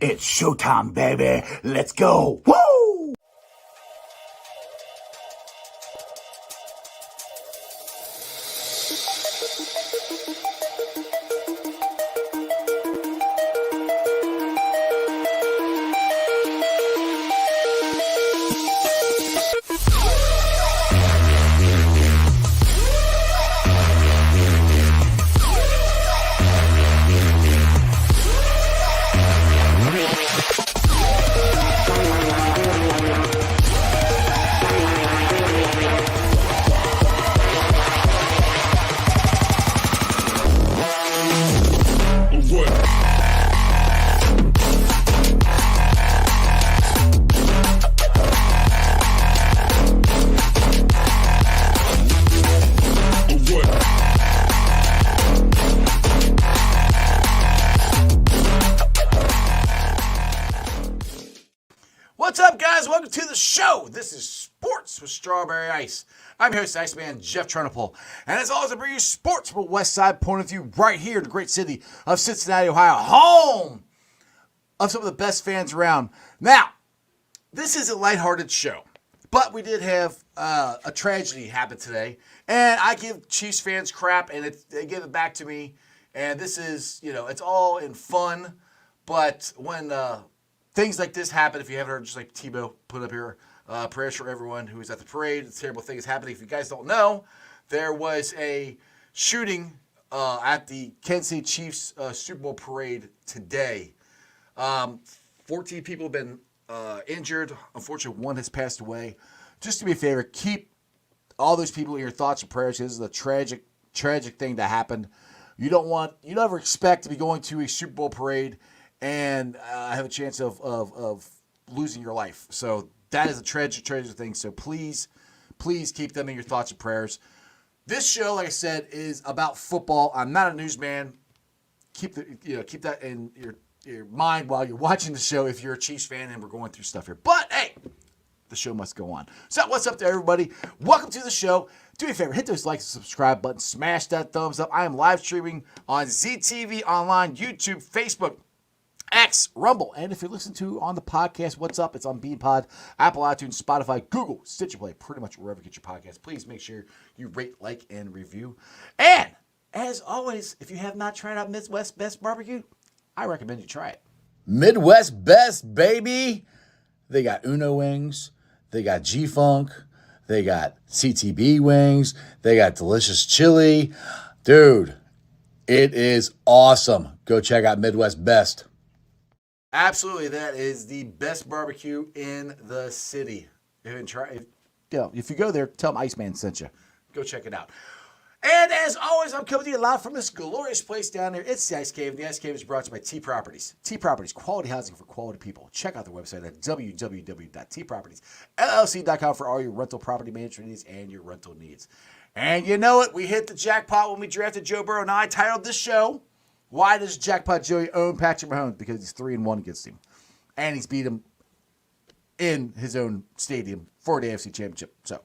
It's showtime, baby. Let's go. Woo! What's up, guys? Welcome to the show. This is Sports with Strawberry Ice. I'm your host, Iceman Jeff Trunipole. And as always, I bring you sports from a West Side point of view right here in the great city of Cincinnati, Ohio, home of some of the best fans around. Now, this is a lighthearted show, but we did have a tragedy happen today. And I give Chiefs fans crap, and they give it back to me. And this is, it's all in fun. But when things like this happen, if you haven't heard, just like Tebow put up here, prayers for everyone who was at the parade. A terrible thing is happening. If you guys don't know, there was a shooting at the Kansas City Chiefs Super Bowl parade today. 14 people have been injured. Unfortunately, one has passed away. Just do me a favor, keep all those people in your thoughts and prayers. This is a tragic thing that happened. You never expect to be going to a Super Bowl parade and have a chance of losing your life. So that is a tragic thing. So please keep them in your thoughts and prayers. This show, like I said, is about football. I'm not a newsman. Keep that in your mind while you're watching the show if you're a Chiefs fan and we're going through stuff here. But hey, the show must go on. So what's up to everybody? Welcome to the show. Do me a favor, hit those likes and subscribe button. Smash that thumbs up. I am live streaming on ZTV Online, YouTube, Facebook, X, Rumble, and if you're listening to on the podcast, what's up? It's on BeanPod, Apple iTunes, Spotify, Google, Stitcher Play, pretty much wherever you get your podcast. Please make sure you rate, like, and review. And as always, if you have not tried out Midwest Best Barbecue, I recommend you try it. Midwest Best, baby. They got Uno wings. They got G-Funk. They got CTB wings. They got delicious chili. Dude, it is awesome. Go check out Midwest Best. Absolutely, that is the best barbecue in the city. If you go there, tell them Iceman sent you. Go check it out. And as always, I'm coming to you live from this glorious place down there. It's the Ice Cave. The Ice Cave is brought to you by T Properties. T Properties, quality housing for quality people. Check out their website at www.tpropertiesllc.com for all your rental property management needs and your rental needs. And you know it, we hit the jackpot when we drafted Joe Burrow. Now, I titled this show, Why Does Jackpot Joey Own Patrick Mahomes? Because he's 3-1 against him. And he's beat him in his own stadium for the AFC Championship. So,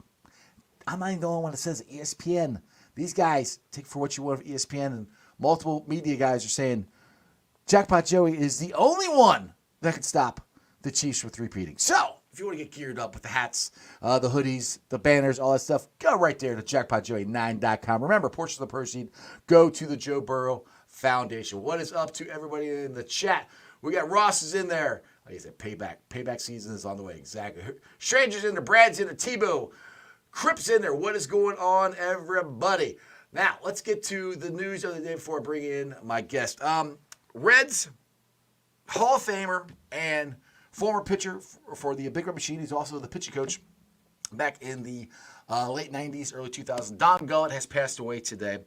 I'm not even the only one that says ESPN. These guys, take for what you want of ESPN, and multiple media guys are saying Jackpot Joey is the only one that can stop the Chiefs from repeating. So, if you want to get geared up with the hats, the hoodies, the banners, all that stuff, go right there to jackpotjoey9.com. Remember, portion of the proceeds go to the Joe Burrow Foundation. What is up to everybody in the chat? We got Ross is in there. Like I said, payback season is on the way. Exactly. Strangers in there. Brad's in there. Tebow. Crip's in there. What is going on, everybody? Now, let's get to the news of the day before I bring in my guest. Reds Hall of Famer and former pitcher for the Big Red Machine. He's also the pitching coach back in the late 90s, early 2000s. Don Gullett has passed away today.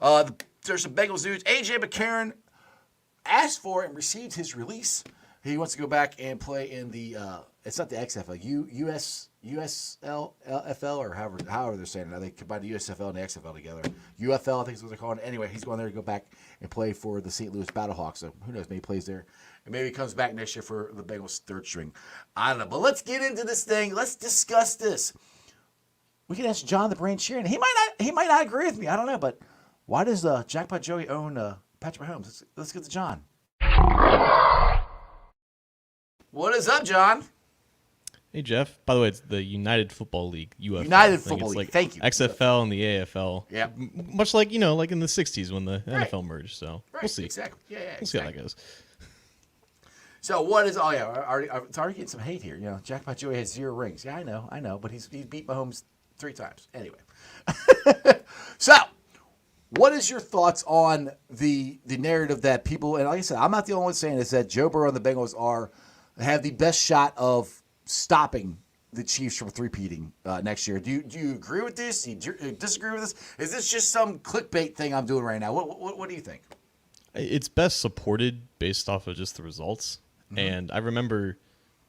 There's some Bengals news. A.J. McCarron asked for and received his release. He wants to go back and play in the, it's not the XFL, USFL, or however they're saying it. They combine the USFL and the XFL together. UFL, I think is what they're calling it. Anyway, he's going there to go back and play for the St. Louis Battlehawks. So who knows, maybe he plays there. And maybe he comes back next year for the Bengals' third string. I don't know. But let's get into this thing. Let's discuss this. We can ask John the Brain Sheeran. He might not agree with me. I don't know. But why does Jackpot Joey own Patrick Mahomes? Let's get to John. What is up, John? Hey, Jeff. By the way, it's the United Football League, UFL. United Football League. Like Thank you. XFL and the AFL. Yeah. Much like, like in the 60s when the Right. NFL merged. So Right, we'll see. Exactly. Yeah, We'll see how that goes. So what is? Oh yeah, it's already getting some hate here. Jackpot Joey has 0 rings. Yeah, I know, but he's beat Mahomes 3 times. Anyway, so what is your thoughts on the narrative that people, and like I said, I'm not the only one saying this, that Joe Burrow and the Bengals have the best shot of stopping the Chiefs from three-peating next year. Do you agree with this? Do you disagree with this? Is this just some clickbait thing I'm doing right now? What do you think? It's best supported based off of just the results. Mm-hmm. And I remember,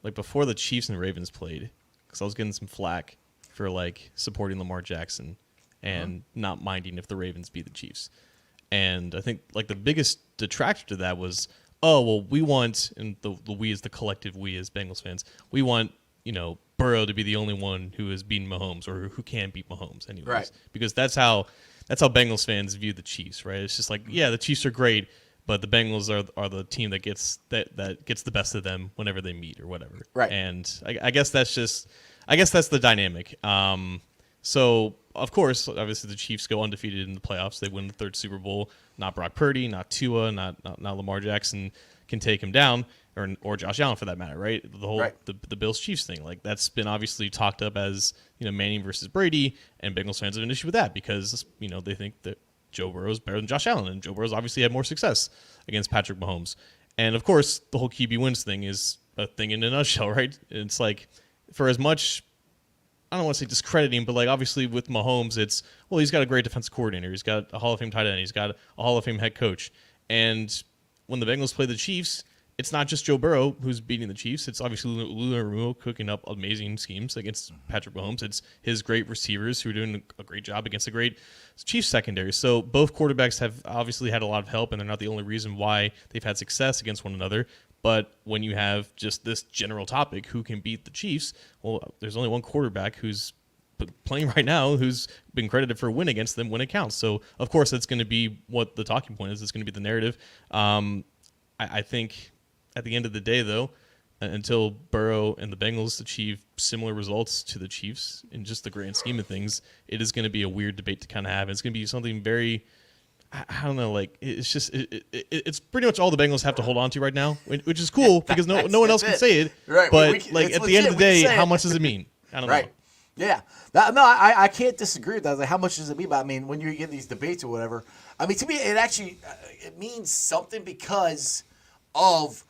like, before the Chiefs and Ravens played, because I was getting some flack for, like, supporting Lamar Jackson and not minding if the Ravens beat the Chiefs. And I think, like, the biggest detractor to that was, oh, well, we want, and the we as the collective, we as Bengals fans, we want, Burrow to be the only one who has beaten Mahomes or who can beat Mahomes anyways. Right. Because that's how Bengals fans view the Chiefs, right? It's just like, yeah, the Chiefs are great, but the Bengals are the team that gets the best of them whenever they meet or whatever. Right. And I guess that's the dynamic. So of course, obviously the Chiefs go undefeated in the playoffs. They win the 3rd Super Bowl. Not Brock Purdy, not Tua, not Lamar Jackson can take him down, or Josh Allen for that matter, right? The whole the Bills Chiefs thing, like that's been obviously talked up as Manning versus Brady, and Bengals fans have an issue with that because they think that Joe Burrow is better than Josh Allen, and Joe Burrow's obviously had more success against Patrick Mahomes. And of course, the whole QB wins thing is a thing in a nutshell, right? It's like, for as much, I don't want to say discrediting, but like obviously with Mahomes, it's, well, he's got a great defensive coordinator, he's got a Hall of Fame tight end, he's got a Hall of Fame head coach. And when the Bengals play the Chiefs, it's not just Joe Burrow who's beating the Chiefs. It's obviously Lula Rumo cooking up amazing schemes against Patrick Mahomes. It's his great receivers who are doing a great job against a great Chiefs secondary. So both quarterbacks have obviously had a lot of help, and they're not the only reason why they've had success against one another. But when you have just this general topic, who can beat the Chiefs, well, there's only one quarterback who's playing right now who's been credited for a win against them when it counts. So, of course, that's going to be what the talking point is. It's going to be the narrative. I think at the end of the day, though, until Burrow and the Bengals achieve similar results to the Chiefs in just the grand scheme of things, it is going to be a weird debate to kind of have. It's going to be something very, I don't know, like it's just it's pretty much all the Bengals have to hold on to right now, which is cool because no one else can say it. Right. But like at the end of the day, how much does it mean? I don't know. Yeah. I can't disagree with that. Like, how much does it mean? But I mean, when you get these debates or whatever, I mean, to me, it actually it means something because of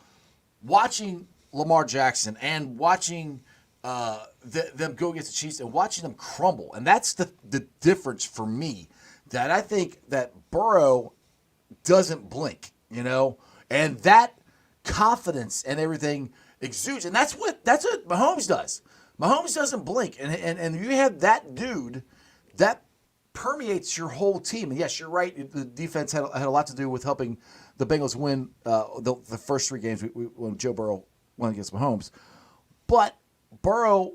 watching Lamar Jackson and watching them go against the Chiefs and watching them crumble. And that's the difference for me, that I think that Burrow doesn't blink, and that confidence and everything exudes. And that's what Mahomes does. Mahomes doesn't blink. And you have that dude that permeates your whole team. And yes, you're right. The defense had a lot to do with helping the Bengals win the first 3 games when Joe Burrow went against Mahomes. But Burrow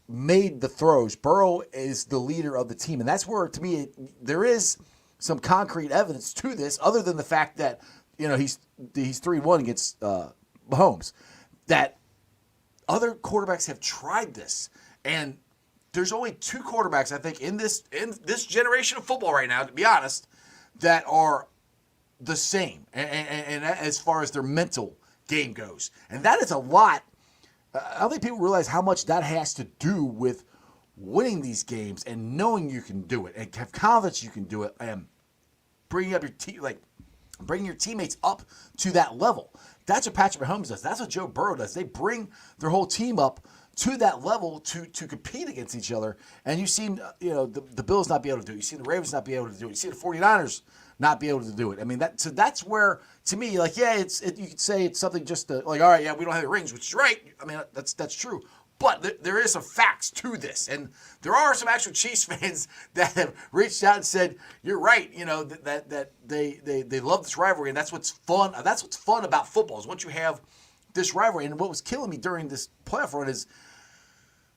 made the throws. Burrow is the leader of the team. And that's where, to me, there is some concrete evidence to this, other than the fact that, he's 3-1 against Mahomes. That other quarterbacks have tried this. And there's only 2 quarterbacks, I think, in this generation of football right now, to be honest, that are the same, and as far as their mental game goes. And that is a lot. I don't think people realize how much that has to do with winning these games and knowing you can do it and have confidence you can do it and bringing up bringing your teammates up to that level. That's what Patrick Mahomes does. That's what Joe Burrow does. They bring their whole team up to that level to compete against each other. And you've seen, the Bills not be able to do it. You've seen the Ravens not be able to do it. You've seen the 49ers not be able to do it. I mean, that's where, to me, like, yeah, you could say it's something just all right, yeah, we don't have the rings, which is right. I mean, that's true. But there is some facts to this. And there are some actual Chiefs fans that have reached out and said, you're right, that they love this rivalry, and that's what's fun. That's what's fun about football, is once you have this rivalry. And what was killing me during this playoff run is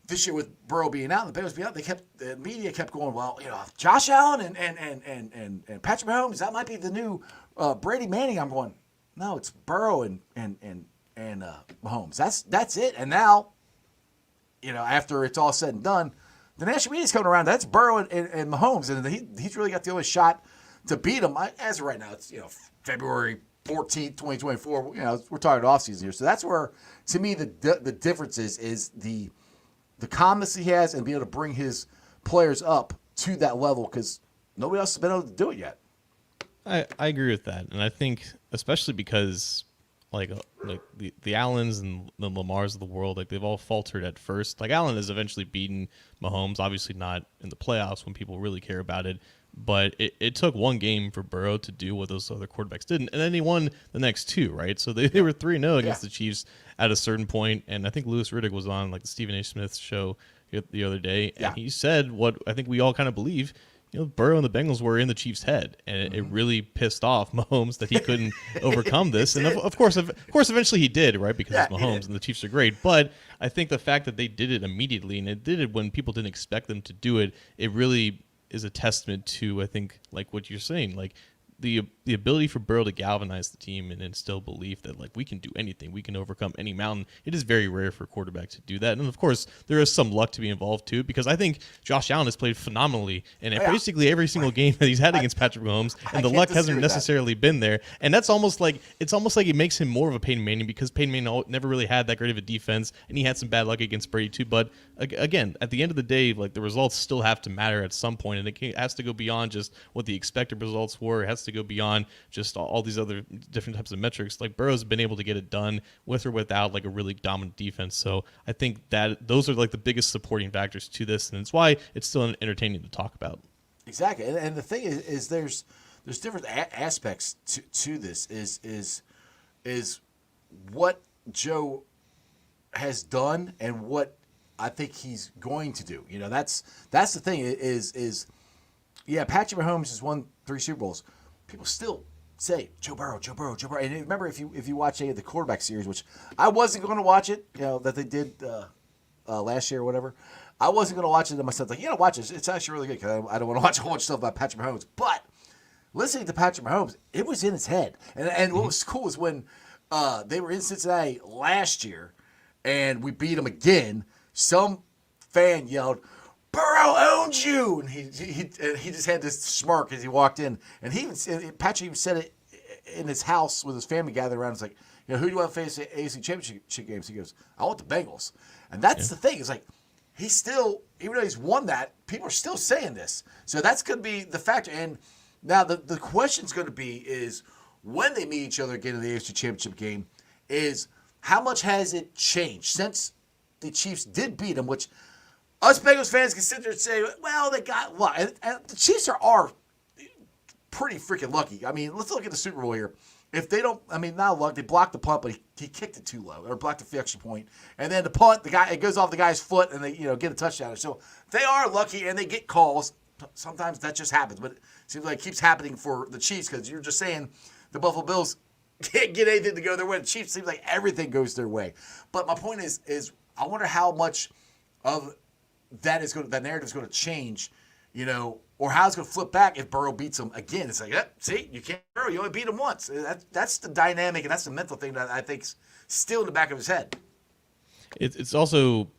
this year with Burrow being out and the Bengals being out, the media kept going, well, Josh Allen and Patrick Mahomes, that might be the new Brady Manning. I'm going, no, it's Burrow and and Mahomes. That's it. And now, after it's all said and done, the national media's coming around. That's Burrow and Mahomes, and he's really got the only shot to beat him. As of right now, it's February 14th, 2024. We're talking off season here, so that's where, to me, the difference is the calmness he has and being able to bring his players up to that level, because nobody else has been able to do it yet. I agree with that, and I think especially because like the Allens and the Lamars of the world, like they've all faltered at first. Like Allen has eventually beaten Mahomes, obviously not in the playoffs when people really care about it, but it took one game for Burrow to do what those other quarterbacks didn't, and then he won the next two, right? So they were 3-0 against the Chiefs at a certain point, and I think Louis Riddick was on like the Stephen A. Smith show the other day, and he said what I think we all kind of believe. Burrow and the Bengals were in the Chiefs' head, and it really pissed off Mahomes that he couldn't overcome this. And of course, eventually he did, right? Because it's Mahomes and the Chiefs are great. But I think the fact that they did it immediately, and it did it when people didn't expect them to do it, it really is a testament to, I think, like what you're saying, like the ability for Burrow to galvanize the team and instill belief that like we can do anything, we can overcome any mountain. It is very rare for a quarterback to do that, and of course there is some luck to be involved too, because I think Josh Allen has played phenomenally in basically every single game that he's had against Patrick Mahomes, and the luck hasn't necessarily been there. And that's almost like it makes him more of a Peyton Manning, because Peyton Manning never really had that great of a defense, and he had some bad luck against Brady too. But again, at the end of the day, like the results still have to matter at some point, and it has to go beyond just what the expected results were. It has to go beyond just all these other different types of metrics. Like Burrow's been able to get it done with or without like a really dominant defense. So I think that those are like the biggest supporting factors to this, and it's why it's still entertaining to talk about. Exactly, and the thing is there's different aspects to this. Is what Joe has done and what I think he's going to do. That's the thing. Patrick Mahomes has won 3 Super Bowls. People still say Joe Burrow. And remember, if you watch the quarterback series, which I wasn't going to watch it, that they did last year or whatever, I wasn't going to watch it. And my son's like, watch it. It's actually really good, because I don't want to watch a whole bunch of stuff about Patrick Mahomes. But listening to Patrick Mahomes, it was in his head. And what was cool is when they were in Cincinnati last year and we beat them again, some fan yelled, "Burrow owns you!" And he just had this smirk as he walked in. And Patrick even said it in his house with his family gathered around. It's like, who do you want to face at AFC Championship games? He goes, "I want the Bengals." And that's the thing. It's like, he's still, even though he's won that, people are still saying this. So that's going to be the factor. And now the question's going to be is when they meet each other again in the AFC Championship game is how much has it changed since the Chiefs did beat them, which us Bengals fans can sit there and say, well, they got luck. And the Chiefs are pretty freaking lucky. I mean, let's look at the Super Bowl here. If they don't, not luck, they blocked the punt, but he kicked it too low, or blocked the extra point. And then the punt, it goes off the guy's foot, and they get a touchdown. So they are lucky, and they get calls. Sometimes that just happens, but it seems like it keeps happening for the Chiefs, because you're just saying the Buffalo Bills can't get anything to go their way. The Chiefs seems like everything goes their way. But my point is I wonder how much of that narrative is going to change, or how it's going to flip back if Burrow beats him again. It's like, see, you can't Burrow. You only beat him once. That's the dynamic, and that's the mental thing that I think's still in the back of his head. It's also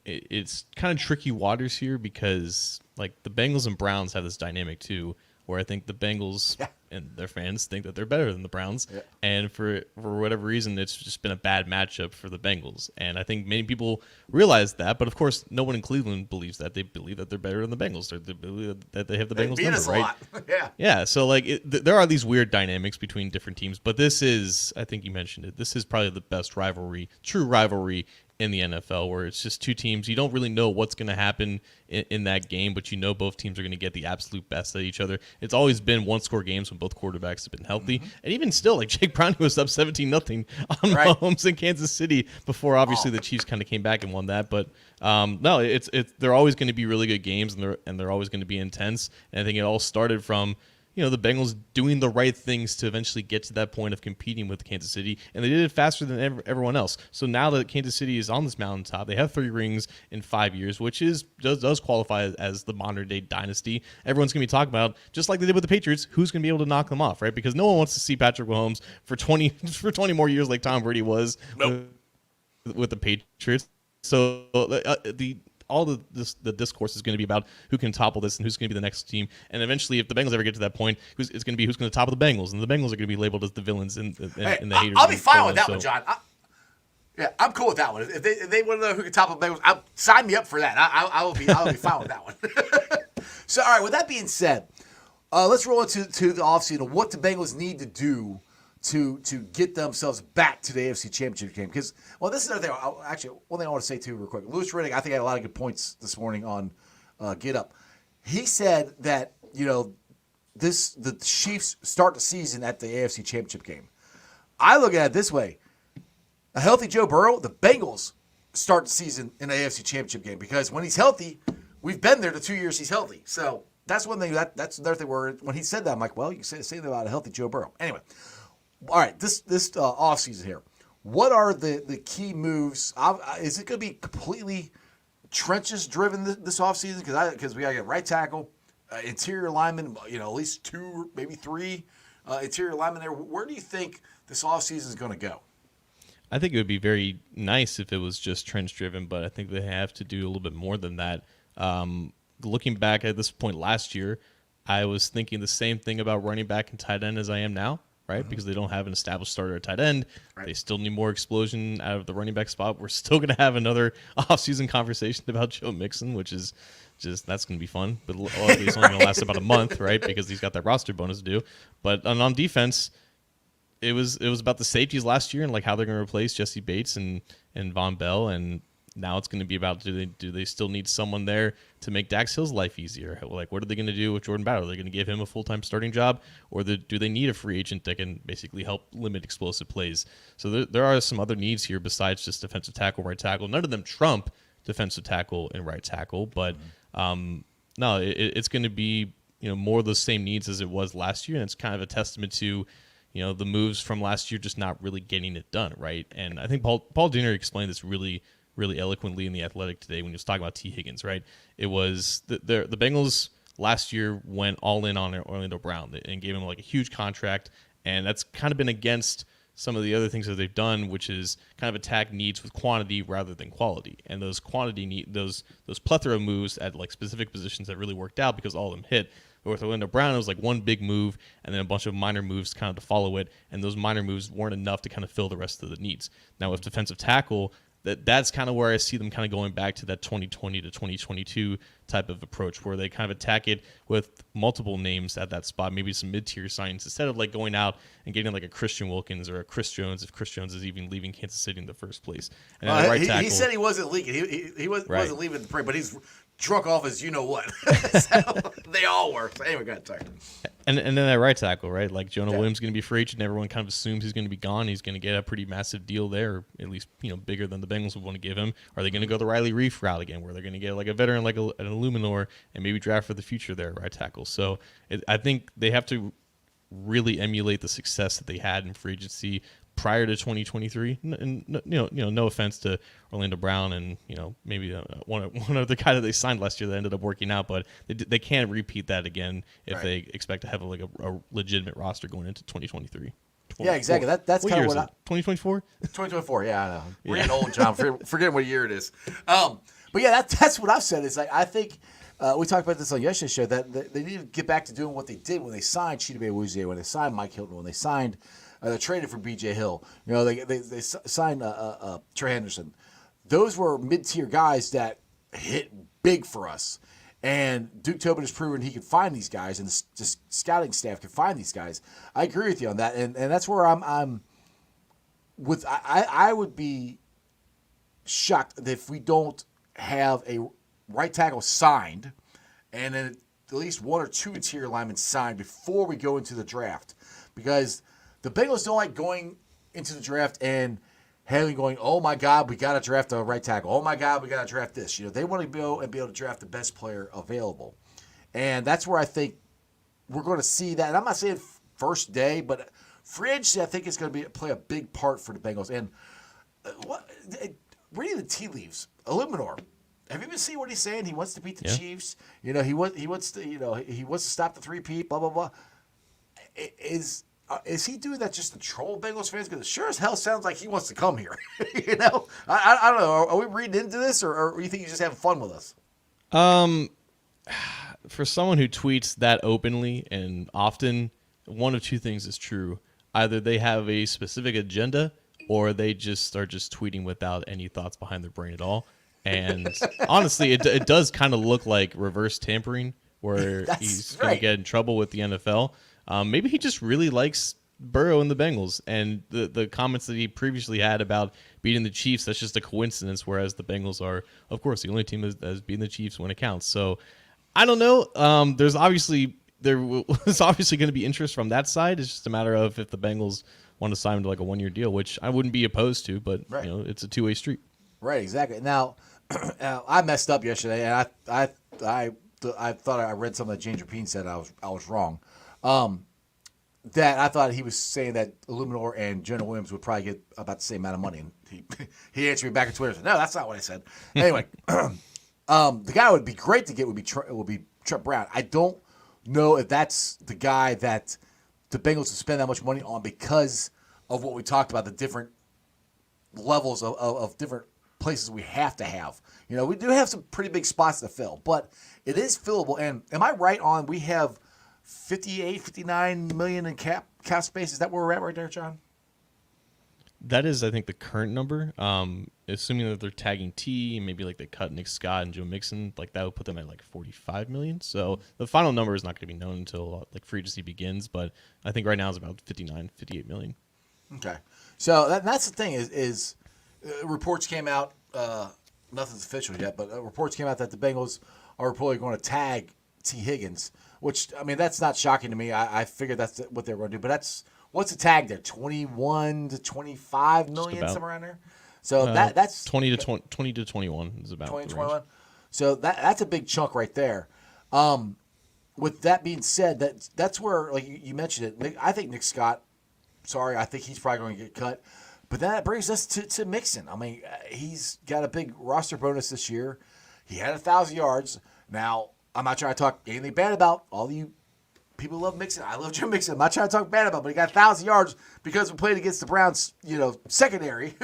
it's kind of tricky waters here, because like the Bengals and Browns have this dynamic too, where I think the Bengals and their fans think that they're better than the Browns. Yeah. And for whatever reason, it's just been a bad matchup for the Bengals. And I think many people realize that, but of course, no one in Cleveland believes that. They believe that they're better than the Bengals. They believe that they have the Bengals number, right? Yeah. So like there are these weird dynamics between different teams, but this is, I think you mentioned it, this is probably the best true rivalry in the NFL, where it's just two teams. You don't really know what's going to happen in that game, but both teams are going to get the absolute best at each other. It's always been one-score games when both quarterbacks have been healthy. Mm-hmm. And even still, like Jake Browning was up 17-0 on Mahomes in Kansas City before obviously the Chiefs kind of came back and won that. But no, they're always going to be really good games, and they're always going to be intense. And I think it all started from the Bengals doing the right things to eventually get to that point of competing with Kansas City, and they did it faster than everyone else. So now that Kansas City is on this mountaintop, they have 3 rings in 5 years, which does qualify as the modern day dynasty. Everyone's going to be talking about, just like they did with the Patriots, who's going to be able to knock them off, right? Because no one wants to see Patrick Mahomes for 20 more years like Tom Brady was with the Patriots. So the discourse is going to be about who can topple this and who's going to be the next team. And eventually, if the Bengals ever get to that point, it's going to be who's going to topple the Bengals. And the Bengals are going to be labeled as the villains and the haters. I'll be fine with that one, John. I'm cool with that one. If they want to know who can topple the Bengals, sign me up for that. I will be fine with that one. So, all right, with that being said, let's roll into the offseason. What the Bengals need to do to get themselves back to the AFC Championship game. Because, this is another thing. One thing I want to say, too, real quick. Louis Riddick, I think, had a lot of good points this morning on Get Up. He said that, the Chiefs start the season at the AFC Championship game. I look at it this way. A healthy Joe Burrow, the Bengals start the season in the AFC Championship game. Because when he's healthy, we've been there the 2 years he's healthy. So that's one thing. That's another thing where when he said that, I'm like, well, you can say that about a healthy Joe Burrow. Anyway. All right, this offseason here, what are the key moves? Is it going to be completely trenches driven this offseason? Because we got to get right tackle, interior lineman, at least 2, maybe 3 interior linemen there. Where do you think this offseason is going to go? I think it would be very nice if it was just trench driven, but I think they have to do a little bit more than that. Looking back at this point last year, I was thinking the same thing about running back and tight end as I am now. Right, mm-hmm. Because they don't have an established starter at tight end. Right. They still need more explosion out of the running back spot. We're still going to have another offseason conversation about Joe Mixon, which is that's going to be fun. But obviously it's only going to last about a month, right? Because he's got that roster bonus due. But on defense, it was about the safeties last year and like how they're going to replace Jesse Bates and Von Bell, and now it's going to be about do they still need someone there to make Dax Hill's life easier? Like, what are they going to do with Jordan Battle? Are they going to give him a full-time starting job, or do they need a free agent that can basically help limit explosive plays? So there are some other needs here besides just defensive tackle, right tackle. None of them trump defensive tackle and right tackle, but no, it's going to be more of those same needs as it was last year, and it's kind of a testament to the moves from last year just not really getting it done, right? And I think Paul Diner explained this really eloquently in The Athletic today when he was talking about T. Higgins, right? It was the Bengals last year went all in on Orlando Brown and gave him like a huge contract, and that's kind of been against some of the other things that they've done, which is kind of attack needs with quantity rather than quality. And those those plethora of moves at like specific positions that really worked out because all of them hit. But with Orlando Brown, it was like one big move and then a bunch of minor moves kind of to follow it, and those minor moves weren't enough to kind of fill the rest of the needs. Now with defensive tackle, that's kind of where I see them kind of going back to that 2020 to 2022 type of approach where they kind of attack it with multiple names at that spot, maybe some mid-tier signings, instead of like going out and getting like a Christian Wilkins or a Chris Jones, if Chris Jones is even leaving Kansas City in the first place. And right tackle, he said he wasn't leaving. He wasn't leaving the parade, but he's drunk off as you-know-what. So they all were. So anyway, go ahead, sorry. And then that right tackle, right? Like Jonah Williams is going to be free agent, and everyone kind of assumes he's going to be gone. He's going to get a pretty massive deal there, or at least bigger than the Bengals would want to give him. Are they going to go the Riley Reif route again, where they're going to get like a veteran like an Illuminor and maybe draft for the future there, right tackle? So I think they have to really emulate the success that they had in free agency prior to 2023. And no offense to Orlando Brown and maybe one of the guy that they signed last year that ended up working out, but they can't repeat that again if they expect to have like a legitimate roster going into 2023. Yeah, exactly. That's kind of what 2024. 2024. Yeah, I know. We're getting old, John. Forgetting what year it is. But yeah, that's what I've said. It's like I think we talked about this on yesterday's show that they need to get back to doing what they did when they signed Chidobe Awuzie, when they signed Mike Hilton, when they signed. They traded for B.J. Hill. They signed Trey Henderson. Those were mid-tier guys that hit big for us. And Duke Tobin has proven he can find these guys, and the scouting staff can find these guys. I agree with you on that, and that's where I'm with. I would be shocked if we don't have a right tackle signed, and then at least one or two interior linemen signed before we go into the draft, because the Bengals don't like going into the draft and going, oh my God, we got to draft a right tackle. Oh my God, we got to draft this. They want to be able to draft the best player available, and that's where I think we're going to see that. And I'm not saying first day, but free agency, I think, is going to play a big part for the Bengals. And reading the tea leaves, Illuminor. Have you been seeing what he's saying? He wants to beat the Chiefs. You know, he wants to. You know, he wants to stop the three-peat. Blah blah blah. Is he doing that just to troll Bengals fans? Because it sure as hell sounds like he wants to come here. You know, I don't know. Are we reading into this, or you think he's just having fun with us? For someone who tweets that openly and often, one of two things is true. Either they have a specific agenda, or they just are just tweeting without any thoughts behind their brain at all. And honestly, it does kind of look like reverse tampering, where he's going to get in trouble with the NFL. Maybe he just really likes Burrow and the Bengals, and the comments that he previously had about beating the Chiefs, that's just a coincidence, whereas the Bengals are, of course, the only team that's beating the Chiefs when it counts. So I don't know. There's obviously going to be interest from that side. It's just a matter of if the Bengals want to sign him to like a 1-year deal, which I wouldn't be opposed to, but you know, it's a two-way street. Right, exactly. Now, I messed up yesterday, and I thought I read something that James Rapine said. I was wrong. That I thought he was saying that Illuminor and Jonah Williams would probably get about the same amount of money, and he answered me back on Twitter and said, "No, that's not what I said." Anyway, the guy would be great to get would be Trent Brown. I don't know if that's the guy that the Bengals would spend that much money on because of what we talked about, the different levels of different places we have to have. You know, we do have some pretty big spots to fill, but it is fillable. And am I right on we have 59 million in cap space? Is that where we're at right there, John? That is, I think, the current number. Assuming that they're tagging T, maybe like they cut Nick Scott and Joe Mixon, like that would put them at like 45 million. So the final number is not going to be known until like free agency begins, but I think right now it's about 58 million. Okay. So that's the thing is reports came out, nothing's official yet, but reports came out that the Bengals are reportedly going to tag T. Higgins, which, I mean, that's not shocking to me. I figured that's what they're going to do. But what's the tag there? 21 to 25 million, somewhere around there? So that's 20 to 21 is about 20 to 21. So that's a big chunk right there. With that being said, that's where, like you mentioned it, I think Nick Scott, I think he's probably going to get cut. But then that brings us to Mixon. I mean, he's got a big roster bonus this year. He had 1,000 yards. Now, I'm not trying to talk anything bad about all you people who love Mixon. I love Joe Mixon. I'm not trying to talk bad about him, but he got 1,000 yards because we played against the Browns, secondary,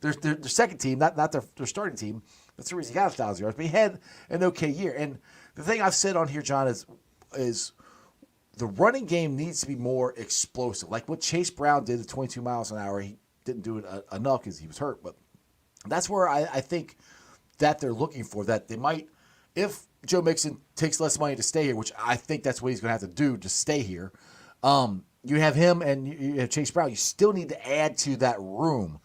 their second team, not their starting team. That's the reason he got 1,000 yards. But he had an okay year. And the thing I've said on here, John, is the running game needs to be more explosive. Like what Chase Brown did at 22 miles an hour, he didn't do it enough because he was hurt. But that's where I think that they're looking for, that they might, if Joe Mixon takes less money to stay here, which I think that's what he's going to have to do to stay here, you have him and you have Chase Brown. You still need to add to that room.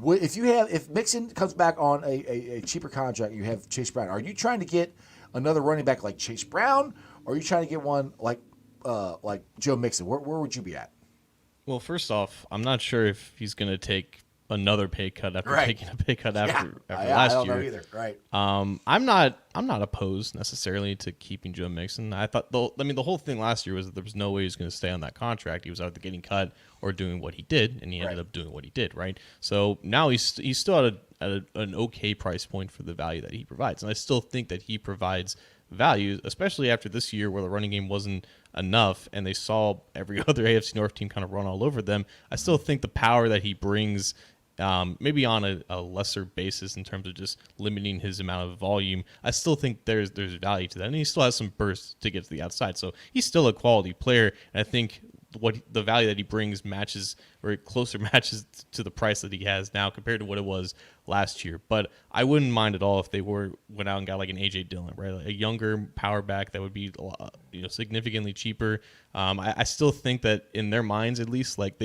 If Mixon comes back on a cheaper contract, you have Chase Brown. Are you trying to get another running back like Chase Brown, or are you trying to get one like Joe Mixon? Where would you be at? Well, first off, I'm not sure if he's going to take another pay cut after taking a pay cut after last year. I don't know either. Right. I'm not opposed necessarily to keeping Joe Mixon. I thought the whole thing last year was that there was no way he was going to stay on that contract. He was either getting cut or doing what he did, and he ended up doing what he did. Right. So now he's still at an okay price point for the value that he provides, and I still think that he provides value, especially after this year where the running game wasn't enough and they saw every other AFC North team kind of run all over them. I still think the power that he brings, maybe on a lesser basis in terms of just limiting his amount of volume, I still think there's value to that. And he still has some burst to get to the outside. So he's still a quality player. And I think what the value that he brings matches to the price that he has now compared to what it was last year. But I wouldn't mind at all if they went out and got like an AJ Dillon, right? Like a younger power back that would be significantly cheaper. I still think that in their minds, at least, like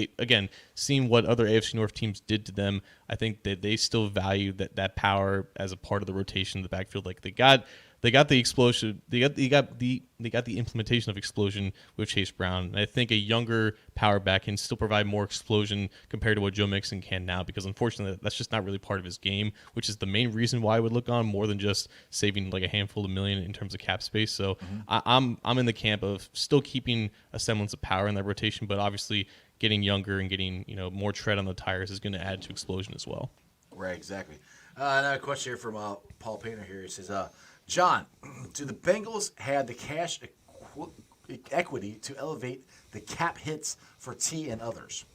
seeing what other AFC North teams did to them, I think that they still value that power as a part of the rotation in the backfield. Like they got they got the explosion. They got the implementation of explosion with Chase Brown. And I think a younger power back can still provide more explosion compared to what Joe Mixon can now, because unfortunately that's just not really part of his game, which is the main reason why I would look on more than just saving like a handful of million in terms of cap space. So I'm in the camp of still keeping a semblance of power in that rotation, but obviously getting younger and getting more tread on the tires is going to add to explosion as well. Right, exactly. Another question here from Paul Painter here. He says, John, do the Bengals have the cash equity to elevate the cap hits for T and others?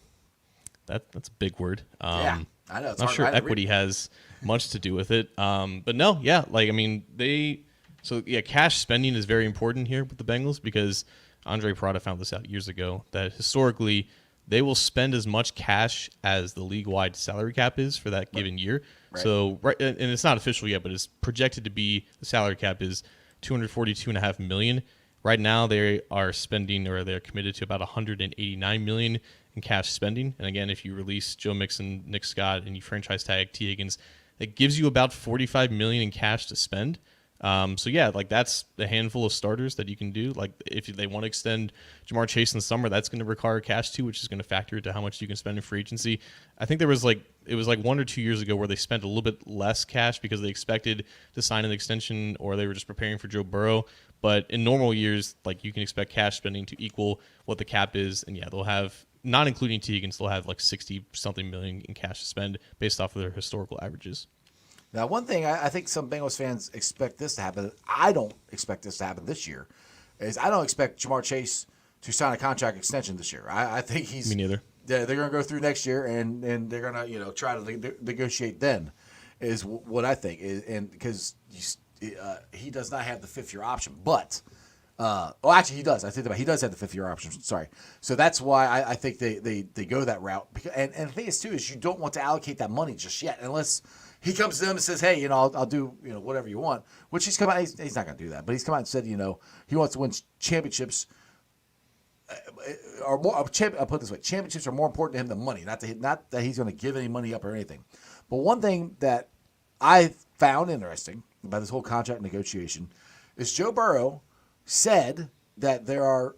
That's a big word. Yeah, I know. It's not hard sure to equity has much to do with it. But no, yeah, cash spending is very important here with the Bengals, because Andre Prada found this out years ago, that historically they will spend as much cash as the league-wide salary cap is for that given year. Right. So, and it's not official yet, but it's projected to be, the salary cap is $242.5 million. Right now, they are spending, or they're committed to about $189 million in cash spending. And again, if you release Joe Mixon, Nick Scott, and you franchise tag T. Higgins, it gives you about $45 million in cash to spend. So yeah, like that's a handful of starters that you can do. Like if they want to extend Jamar Chase in the summer, that's going to require cash too, which is going to factor into how much you can spend in free agency. I think it was like 1 or 2 years ago where they spent a little bit less cash because they expected to sign an extension, or they were just preparing for Joe Burrow. But in normal years, like you can expect cash spending to equal what the cap is. And yeah, they'll have, not including T. Higgins, they'll have like 60 something million in cash to spend based off of their historical averages. Now, one thing I think some Bengals fans expect this to happen, I don't expect this to happen this year, is I don't expect Jamar Chase to sign a contract extension this year. I think he's... Me neither. They're going to go through next year, and they're going to try to negotiate then, is what I think. And because he does not have the fifth-year option. But, actually he does. I think about it. He does have the fifth-year option. Sorry. So that's why I think they go that route. And the thing is, too, is you don't want to allocate that money just yet, unless... He comes to them and says, "Hey, I'll do whatever you want." Which he's come out. He's not going to do that, but he's come out and said, he wants to win championships. Or more. I'll put it this way: championships are more important to him than money. Not that he's going to give any money up or anything. But one thing that I found interesting about this whole contract negotiation is Joe Burrow said that there are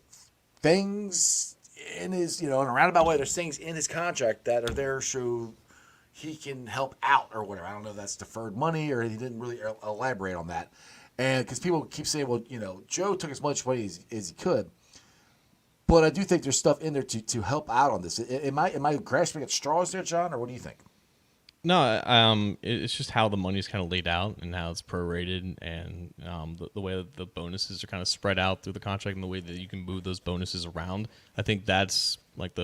things in his, in a roundabout way, there's things in his contract that are there so he can help out or whatever. I don't know if that's deferred money, or he didn't really elaborate on that. And because people keep saying, well, Joe took as much money as he could. But I do think there's stuff in there to help out on this. Am I grasping at straws there, John, or what do you think? No, it's just how the money's kind of laid out and how it's prorated, and the way that the bonuses are kind of spread out through the contract, and the way that you can move those bonuses around. I think that's like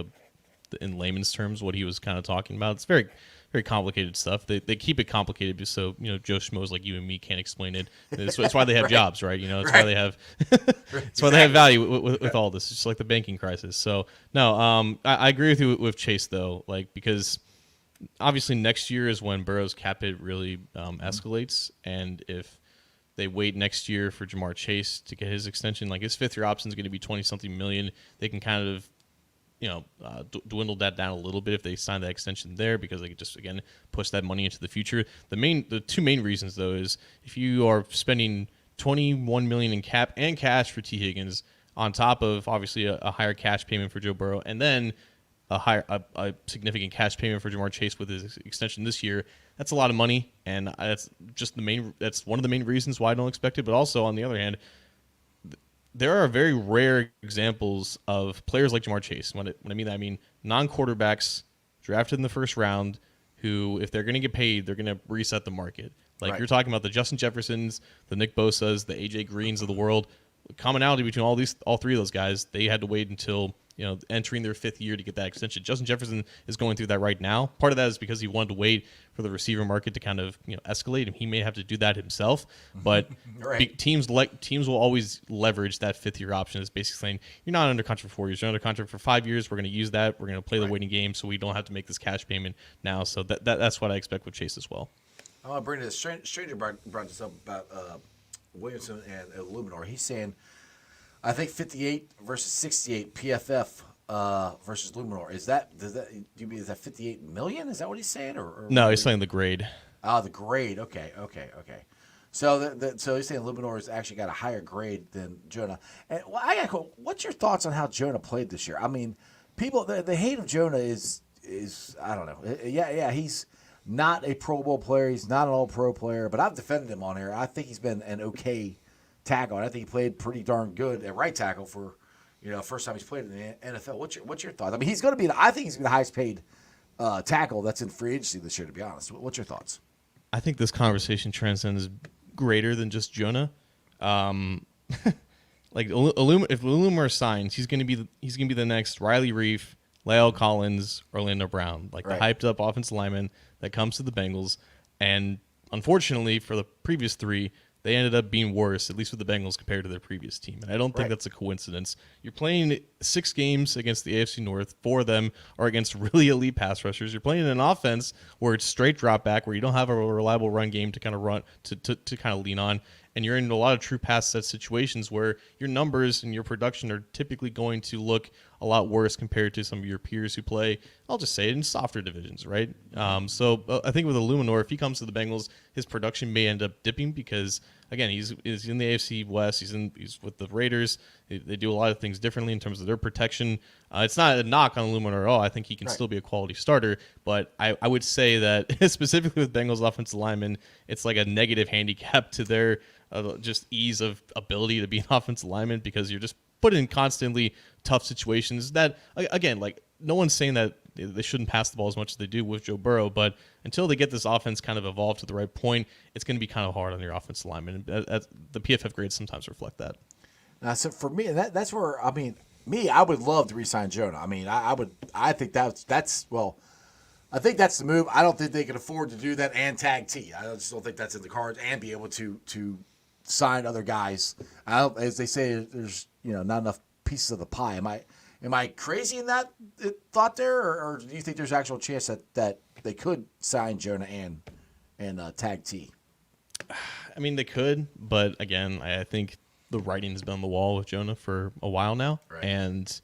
in layman's terms what he was kind of talking about. It's very, very complicated stuff. They keep it complicated just so Joe Schmoes like you and me can't explain it. That's why they have jobs, right? That's why they have that's why they have value with all this. It's just like the banking crisis. So no, I agree with you with Chase though, because obviously next year is when Burrow's cap hit really escalates, and if they wait next year for Jamar Chase to get his extension, like his fifth year option is going to be 20-something million. They can kind of dwindle that down a little bit if they sign that extension there, because they could just, again, push that money into the future. The two main reasons, though, is if you are spending $21 million in cap and cash for T. Higgins on top of, obviously, a higher cash payment for Joe Burrow, and then a significant cash payment for Jamar Chase with his extension this year, that's a lot of money, and that's one of the main reasons why I don't expect it. But also, on the other hand, there are very rare examples of players like Jamar Chase. When I mean that, I mean non-quarterbacks drafted in the first round who, if they're going to get paid, they're going to reset the market. Like right. You're talking about the Justin Jeffersons, the Nick Bosas, the AJ Greens of the world. The commonality between all three of those guys, they had to wait until entering their fifth year to get that extension. Justin Jefferson is going through that right now. Part of that is because he wanted to wait for the receiver market to kind of escalate, and he may have to do that himself. But right. teams will always leverage that fifth year option. It's basically saying you're not under contract for 4 years, you're under contract for 5 years. We're going to use that. We're going to play the waiting game, so we don't have to make this cash payment now. So that's what I expect with Chase as well. I want to bring this. Stranger brought this up about Williamson and Illuminor. He's saying, I think 58 versus 68 PFF versus Luminor. Is that 58 million? Is that what he's saying? Or no, he's saying the grade. The grade. Okay. So he's saying Luminor has actually got a higher grade than Jonah. And what's your thoughts on how Jonah played this year? I mean, people the hate of Jonah is I don't know. Yeah, he's not a Pro Bowl player. He's not an All-Pro player, but I've defended him on here. I think he's been an okay tackle. And I think he played pretty darn good at right tackle for first time he's played in the NFL. What's your thoughts? I mean, I think he's going to be the highest paid tackle that's in free agency this year. To be honest, what's your thoughts? I think this conversation transcends greater than just Jonah. Like if Illumar signs, he's gonna be the next Riley Reif, La'el Collins, Orlando Brown, like right. the hyped up offensive lineman that comes to the Bengals. And unfortunately for the previous three, they ended up being worse, at least with the Bengals compared to their previous team. And I don't think that's a coincidence. You're playing 6 games against the AFC North. 4 of them are against really elite pass rushers. You're playing an offense where it's straight drop back, where you don't have a reliable run game to kind of run to kind of lean on. And you're in a lot of true pass set situations where your numbers and your production are typically going to look a lot worse compared to some of your peers who play, I'll just say it, in softer divisions, right? So I think with Illuminor, if he comes to the Bengals, his production may end up dipping because, again, he's in the AFC West. He's with the Raiders. They do a lot of things differently in terms of their protection. It's not a knock on Illuminor at all. I think he can still be a quality starter, but I would say that specifically with Bengals offensive linemen, it's like a negative handicap to their just ease of ability to be an offensive lineman because you're just put in constantly tough situations that, again, like no one's saying that they shouldn't pass the ball as much as they do with Joe Burrow, but until they get this offense kind of evolved to the right point, it's going to be kind of hard on your offensive lineman. The PFF grades sometimes reflect that. So for me, that's where, I mean, I would love to re-sign Jonah. I mean, I think that's I think that's the move. I don't think they can afford to do that and tag T. I just don't think that's in the cards and be able to sign other guys. As they say, there's not enough pieces of the pie. Am I crazy in that thought there, or do you think there's actual chance that they could sign Jonah and tag T? I mean, they could, but again, I think the writing's been on the wall with Jonah for a while now, and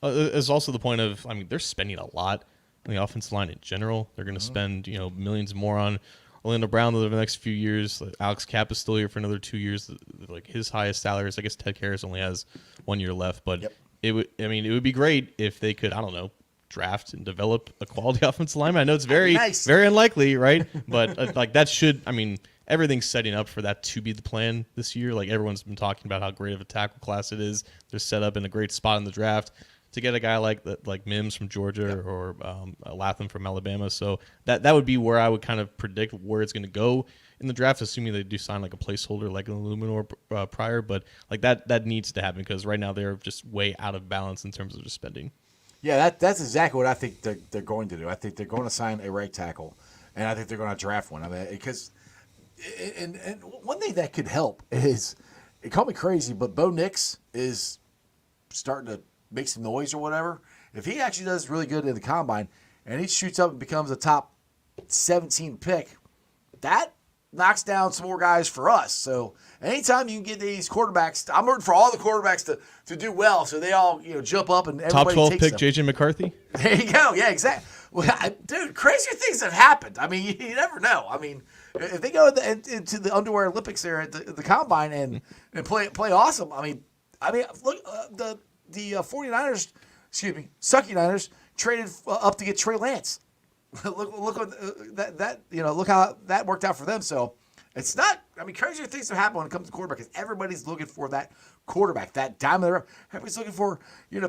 there's also the point of, I mean, they're spending a lot on the offensive line in general. They're going to spend millions more on Orlando Brown over the next few years. Alex Kapp is still here for another 2 years. Like his highest salaries, I guess Ted Karras only has 1 year left, but it would be great if they could, I don't know, draft and develop a quality offensive lineman. I know it's very very unlikely, right? But like that should, I mean, everything's setting up for that to be the plan this year. Like everyone's been talking about how great of a tackle class it is. They're set up in a great spot in the draft to get a guy like Mims from Georgia or Latham from Alabama. So that would be where I would kind of predict where it's going to go in the draft, assuming they do sign like a placeholder like an Illuminor prior. But like that needs to happen because right now they're just way out of balance in terms of just spending. Yeah, that's exactly what I think they're going to do. I think they're going to sign a right tackle, and I think they're going to draft one. I mean, because and one thing that could help is, it call me crazy, but Bo Nix is starting to make some noise or whatever. If he actually does really good in the combine and he shoots up and becomes a top 17 pick, that knocks down some more guys for us. So anytime you can get these quarterbacks, I'm rooting for all the quarterbacks to do well, so they all jump up and everybody top 12 takes pick them. JJ McCarthy. There you go. Yeah, exactly. Well, dude, crazier things have happened. I mean, you never know. I mean, if they go into the underwear Olympics there at the combine and play awesome, I mean, look, the 49ers, Sucky Niners traded up to get Trey Lance. look what that look how that worked out for them. So it's not. I mean, crazier things have happened when it comes to quarterback because everybody's looking for that quarterback, that diamond in the rough. Everybody's looking for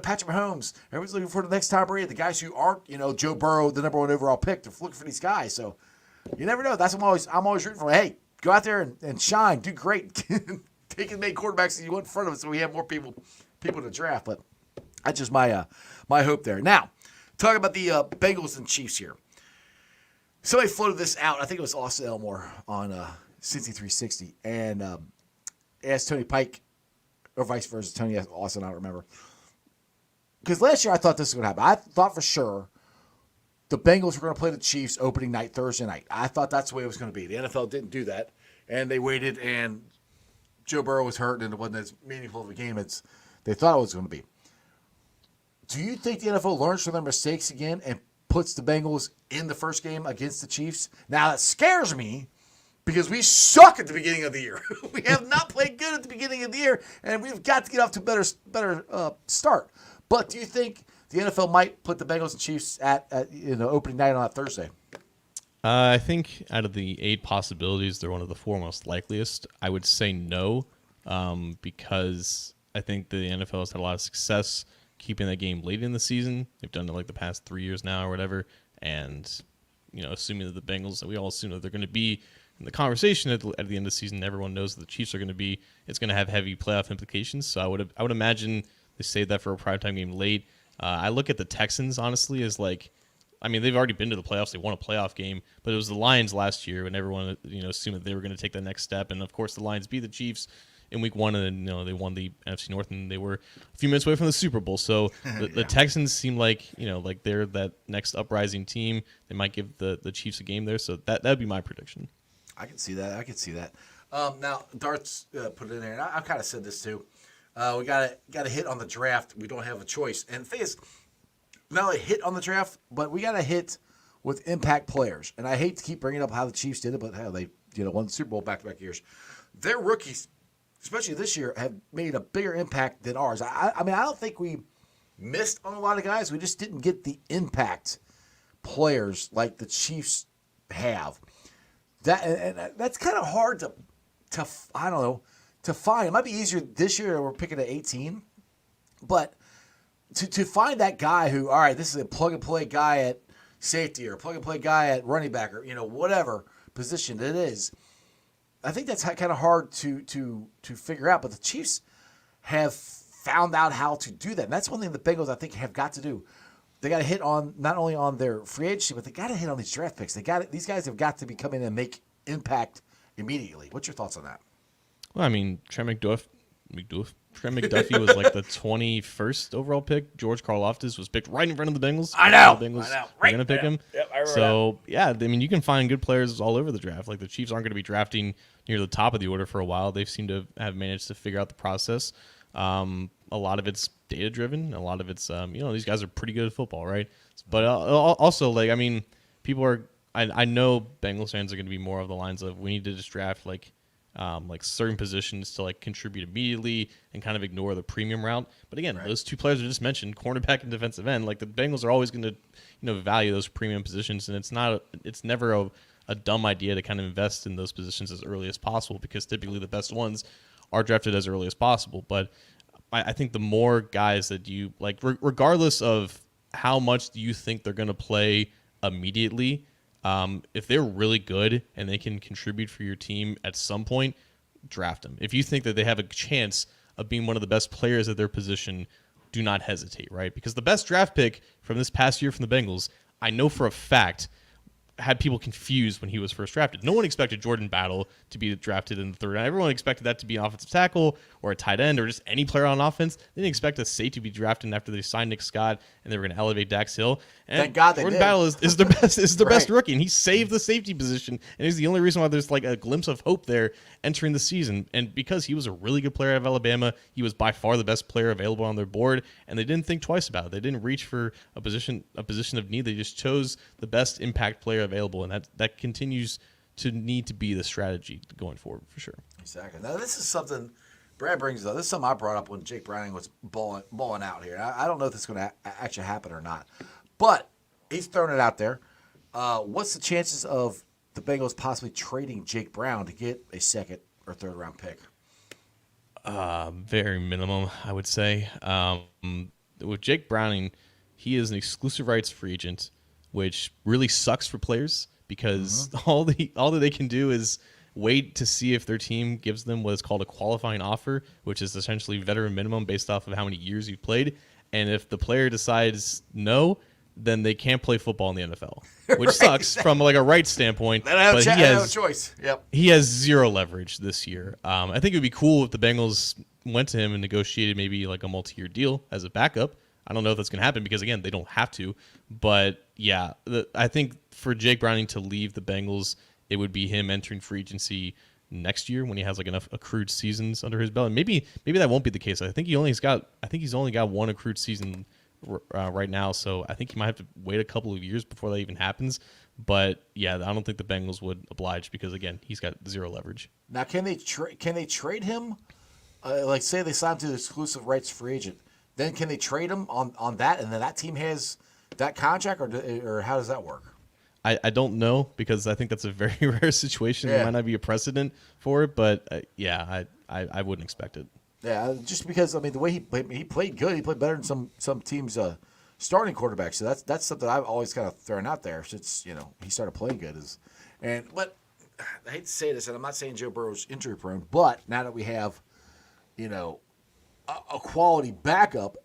Patrick Mahomes. Everybody's looking for the next Tom Brady. The guys who aren't Joe Burrow, the number 1 overall pick. They're looking for these guys. So you never know. That's what I'm always rooting for. Hey, go out there and shine, do great. Take as many quarterbacks as you want in front of us, so we have more people to draft. But that's just my hope there. Now, talking about the Bengals and Chiefs here. Somebody floated this out. I think it was Austin Elmore on Cincy 360, and asked Tony Pike, or vice versa. Tony asked Austin, I don't remember. Because last year I thought this was going to happen. I thought for sure the Bengals were going to play the Chiefs opening night, Thursday night. I thought that's the way it was going to be. The NFL didn't do that, and they waited, and Joe Burrow was hurt, and it wasn't as meaningful of a game as they thought it was going to be. Do you think the NFL learns from their mistakes again and puts the Bengals in the first game against the Chiefs? Now, that scares me because we suck at the beginning of the year. We have not played good at the beginning of the year, and we've got to get off to a better start. But do you think the NFL might put the Bengals and Chiefs at opening night on that Thursday? I think out of the 8 possibilities, they're one of the 4 most likeliest. I would say no, because I think the NFL has had a lot of success keeping that game late in the season. They've done it like the past 3 years now or whatever. And, assuming that the Bengals, we all assume that they're going to be in the conversation at the end of the season, everyone knows that the Chiefs are going to be, it's going to have heavy playoff implications. So I would imagine they save that for a primetime game late. I look at the Texans, honestly, as they've already been to the playoffs. They won a playoff game, but it was the Lions last year when everyone, assumed that they were going to take the next step. And of course, the Lions beat the Chiefs in week 1, and they won the NFC North, and they were a few minutes away from the Super Bowl. So the Texans seem like they're that next uprising team. They might give the Chiefs a game there. So that would be my prediction. I can see that. Now Dart's put it in there, and I kind of said this too. We got to hit on the draft. We don't have a choice, and the thing is, not only hit on the draft, but we got to hit with impact players. And I hate to keep bringing up how the Chiefs did it, but how they won the Super Bowl back-to-back years. Their rookies, especially this year, have made a bigger impact than ours. I don't think we missed on a lot of guys. We just didn't get the impact players like the Chiefs have. That's kind of hard to find. It might be easier this year. We're picking at 18, but to find that guy who, all right, this is a plug and play guy at safety or a plug and play guy at running back or whatever position it is. I think that's kind of hard to figure out. But the Chiefs have found out how to do that, and that's one thing the Bengals I think have got to do. They got to hit on not only on their free agency, but they got to hit on these draft picks. These guys have got to be coming in and make impact immediately. What's your thoughts on that? Well, Trent McDuffie was like the 21st overall pick. George Karlaftis was picked right in front of the Bengals. I know. The Bengals Right. were going to pick him. Yep, I remember so, you can find good players all over the draft. Like the Chiefs aren't going to be drafting near the top of the order for a while. They seem to have managed to figure out the process. A lot of it's data driven. A lot of it's, these guys are pretty good at football, right? But also, people are, I know Bengals fans are going to be more of the lines of we need to just draft certain positions to contribute immediately and kind of ignore the premium route. But again, those 2 players I just mentioned, cornerback and defensive end, the Bengals are always going to value those premium positions, and it's never a dumb idea to kind of invest in those positions as early as possible because typically the best ones are drafted as early as possible. But I think the more guys that you regardless of how much you think they're going to play immediately, if they're really good and they can contribute for your team at some point, draft them. If you think that they have a chance of being one of the best players at their position, do not hesitate, right? Because the best draft pick from this past year from the Bengals, I know for a fact, had people confused when he was first drafted. No one expected Jordan Battle to be drafted in the 3rd round. Everyone expected that to be an offensive tackle or a tight end or just any player on offense. They didn't expect a safety to be drafted after they signed Nick Scott and they were going to elevate Dax Hill. And thank God they Jordan did. Battle is their best rookie, and he saved the safety position, and he's the only reason why there's a glimpse of hope there entering the season. And because he was a really good player out of Alabama, he was by far the best player available on their board, and they didn't think twice about it. They didn't reach for a position of need. They just chose the best impact player available, and that continues to need to be the strategy going forward for sure. Exactly. Now this is something Brad brings up. This is something I brought up when Jake Browning was balling out here. I don't know if this is going to actually happen or not, but he's thrown it out there. What's the chances of the Bengals possibly trading Jake Brown to get a 2nd or 3rd round pick? Very minimum, I would say. With Jake Browning, he is an exclusive rights free agent, which really sucks for players because all that they can do is wait to see if their team gives them what is called a qualifying offer, which is essentially veteran minimum based off of how many years you've played. And if the player decides no, then they can't play football in the NFL, which sucks from a rights standpoint. But he has no choice. Yep. He has zero leverage this year. I think it would be cool if the Bengals went to him and negotiated maybe a multi-year deal as a backup. I don't know if that's going to happen because, again, they don't have to. But, yeah, I think for Jake Browning to leave the Bengals, it would be him entering free agency next year when he has enough accrued seasons under his belt. And maybe that won't be the case. I think he's only got one accrued season right now, so I think he might have to wait a couple of years before that even happens. But yeah, I don't think the Bengals would oblige because again, he's got zero leverage. Now, can they trade him? Like, say they sign him to the exclusive rights free agent, then can they trade him on that, and then that team has that contract, or how does that work? I don't know because I think that's a very rare situation. Yeah. There might not be a precedent for it, but yeah, I wouldn't expect it. Yeah, just because I mean the way he played good. He played better than some teams' starting quarterbacks. So that's something I've always kind of thrown out there since he started playing good. But I hate to say this, and I'm not saying Joe Burrow's injury prone, but now that we have a quality backup,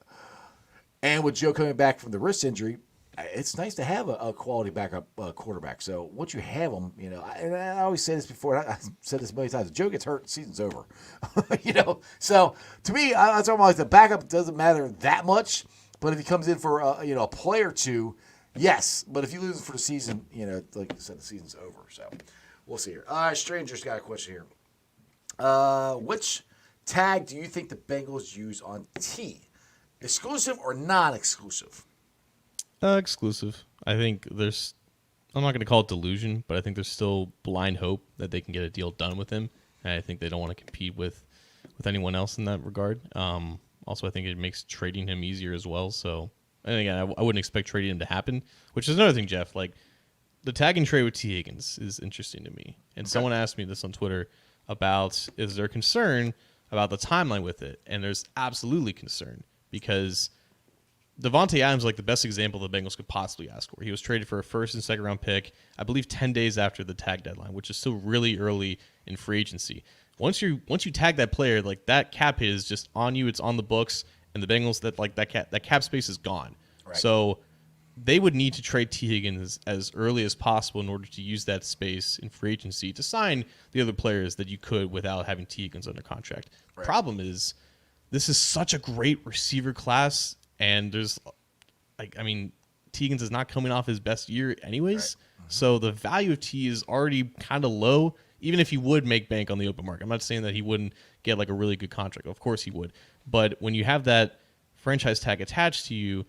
and with Joe coming back from the wrist injury, it's nice to have a quality backup quarterback. So once you have them, and I always say this before, and I said this a million times, if Joe gets hurt, the season's over. So to me, that's why I'm like, the backup doesn't matter that much, but if he comes in for a play or two, yes. But if you lose for the season, like I said, the season's over. So we'll see here. All right, Stranger's got a question here. Which tag do you think the Bengals use on T? Exclusive or non-exclusive? Exclusive. I think there's. I'm not going to call it delusion, but I think there's still blind hope that they can get a deal done with him. And I think they don't want to compete with anyone else in that regard. Also, I think it makes trading him easier as well. So, and again, I wouldn't expect trading him to happen. Which is another thing, Jeff. Like the tag and trade with T. Higgins is interesting to me. And someone asked me this on Twitter about is there concern about the timeline with it? And there's absolutely concern because Devontae Adams is like the best example the Bengals could possibly ask for. He was traded for a first and second round pick, I believe 10 days after the tag deadline, which is still really early in free agency. Once you tag that player, like that cap hit is just on you, it's on the books, and the Bengals that cap space is gone. Right. So they would need to trade T. Higgins as early as possible in order to use that space in free agency to sign the other players that you could without having T. Higgins under contract. Right. Problem is, this is such a great receiver class. And there's, T. Higgins is not coming off his best year anyways. Right. So the value of T is already kind of low, even if he would make bank on the open market. I'm not saying that he wouldn't get like a really good contract. Of course he would. But when you have that franchise tag attached to you,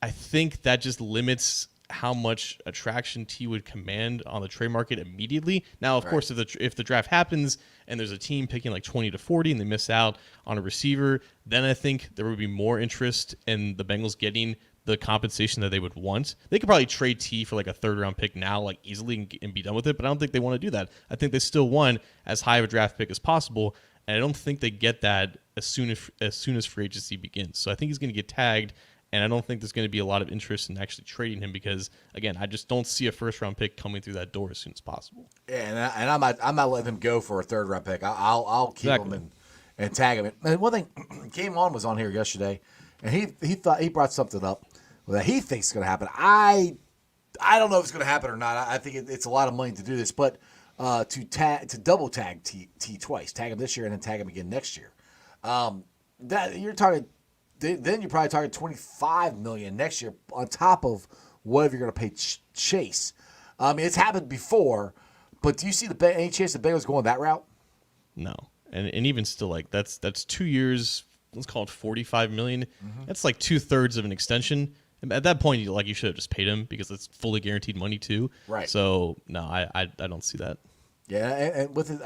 I think that just limits how much attraction T would command on the trade market immediately. Now, of course, if the draft happens and there's a team picking like 20 to 40 and they miss out on a receiver, then I think there would be more interest in the Bengals getting the compensation that they would want. They could probably trade T for like a third round pick now, like easily, and be done with it. But I don't think they want to do that. I think they still want as high of a draft pick as possible. And I don't think they get that as soon as free agency begins. So I think he's going to get tagged. And I don't think there's going to be a lot of interest in actually trading him because, again, I just don't see a first-round pick coming through that door as soon as possible. Yeah, and I'm not letting him go for a third-round pick. I'll keep him and tag him. And one thing, Game On was on here yesterday, and he thought he brought something up that he thinks is going to happen. I don't know if it's going to happen or not. I think it's a lot of money to do this, but to double tag T twice, tag him this year and then tag him again next year. That you're talking. Then you're probably talking $25 million next year on top of whatever you're going to pay Chase. It's happened before, but do you see any chance the Bengals going that route? No, and even still, like that's 2 years. Let's call it $45 million. Mm-hmm. That's like 2/3 of an extension. At that point, you should have just paid him because it's fully guaranteed money too. Right. So no, I don't see that. Yeah, and with it,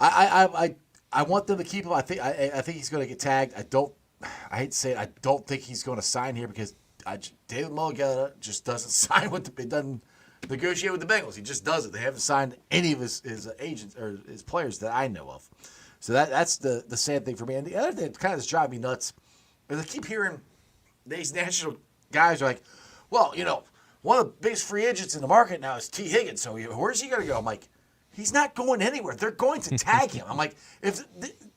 I want them to keep him. I think he's going to get tagged. I hate to say it, I don't think he's going to sign here because David Mulligata just doesn't sign he doesn't negotiate with the Bengals. He just doesn't. They haven't signed any of his agents or his players that I know of. So that's the sad thing for me. And the other thing that kind of just drives me nuts is I keep hearing these national guys are like, well, one of the biggest free agents in the market now is T. Higgins. So where's he going to go? I'm like, he's not going anywhere. They're going to tag him. I'm like, if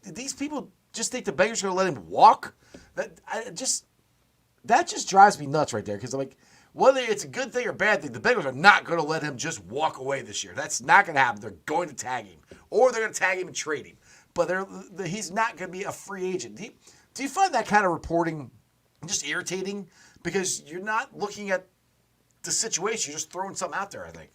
these people just think the Bengals are going to let him walk, that just drives me nuts right there. Because I'm like, whether it's a good thing or bad thing, the Bengals are not going to let him just walk away this year. That's not going to happen. They're going to tag him, or they're going to tag him and trade him. But he's not going to be a free agent. Do you find that kind of reporting just irritating? Because you're not looking at the situation. You're just throwing something out there, I think.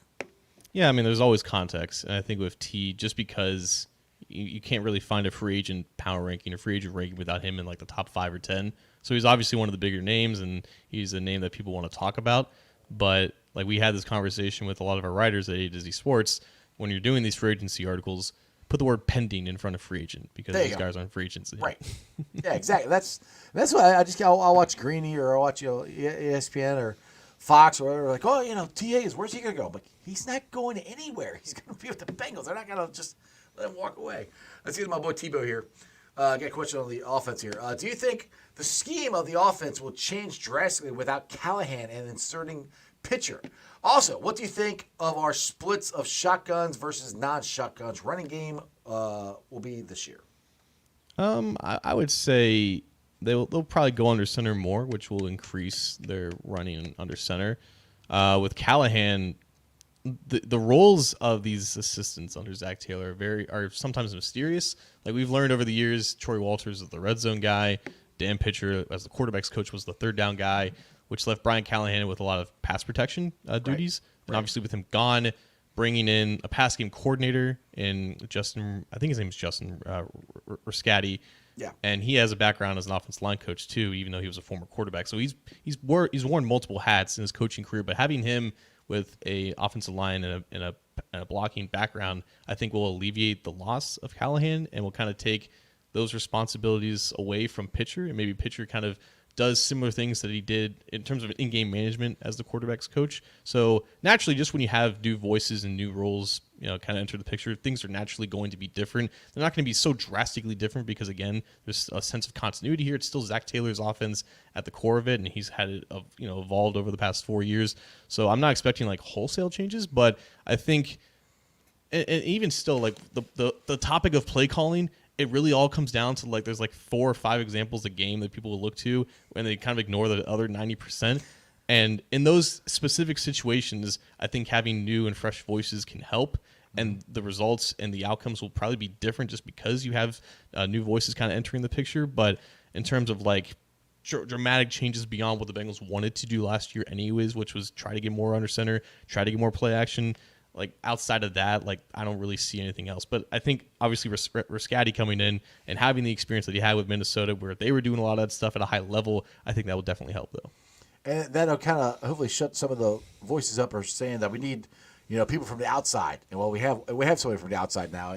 Yeah, there's always context. And I think with T, just because you can't really find a free agent power ranking or free agent ranking without him in like the top 5 or 10. So he's obviously one of the bigger names, and he's a name that people want to talk about. But like we had this conversation with a lot of our writers at A to Z Sports, when you're doing these free agency articles, put the word pending in front of free agent because these guys aren't free agents yet. Right. Yeah, exactly. That's why I'll watch Greeny or I'll watch ESPN or Fox or whatever. Like, oh, TA where's he gonna go? But he's not going anywhere. He's gonna be with the Bengals. They're not gonna just let him walk away. Let's get to my boy Tebow here. Got a question on the offense here. Do you think the scheme of the offense will change drastically without Callahan and inserting pitcher? Also, what do you think of our splits of shotguns versus non-shotguns running game will be this year? I would say they'll probably go under center more, which will increase their running under center. With Callahan, the roles of these assistants under Zach Taylor are sometimes mysterious. Like we've learned over the years, Troy Walters is the red zone guy. Dan Pitcher, as the quarterback's coach, was the third down guy, which left Brian Callahan with a lot of pass protection duties. And obviously with him gone, bringing in a pass game coordinator in Justin, I think his name is Justin Riscati. Yeah. And he has a background as an offensive line coach too, even though he was a former quarterback. So he's worn multiple hats in his coaching career, but having him with a offensive line and a blocking background, I think will alleviate the loss of Callahan and will kind of take those responsibilities away from Pitcher, and maybe Pitcher kind of does similar things that he did in terms of in-game management as the quarterback's coach. So naturally, just when you have new voices and new roles, kind of enter the picture, things are naturally going to be different. They're not going to be so drastically different because, again, there's a sense of continuity here. It's still Zach Taylor's offense at the core of it, and he's had it, evolved over the past 4 years. So I'm not expecting like wholesale changes, but I think, and even still, like the topic of play calling, it really all comes down to like there's like 4 or 5 examples a game that people will look to and they kind of ignore the other 90%. And in those specific situations, I think having new and fresh voices can help, and the results and the outcomes will probably be different just because you have new voices kind of entering the picture. But in terms of like dramatic changes beyond what the Bengals wanted to do last year anyways, which was try to get more under center, try to get more play action, like outside of that, like I don't really see anything else. But I think obviously Riscati coming in and having the experience that he had with Minnesota where they were doing a lot of that stuff at a high level, I think that will definitely help though. And that'll kind of hopefully shut some of the voices up or saying that we need, people from the outside. And well, we have somebody from the outside now.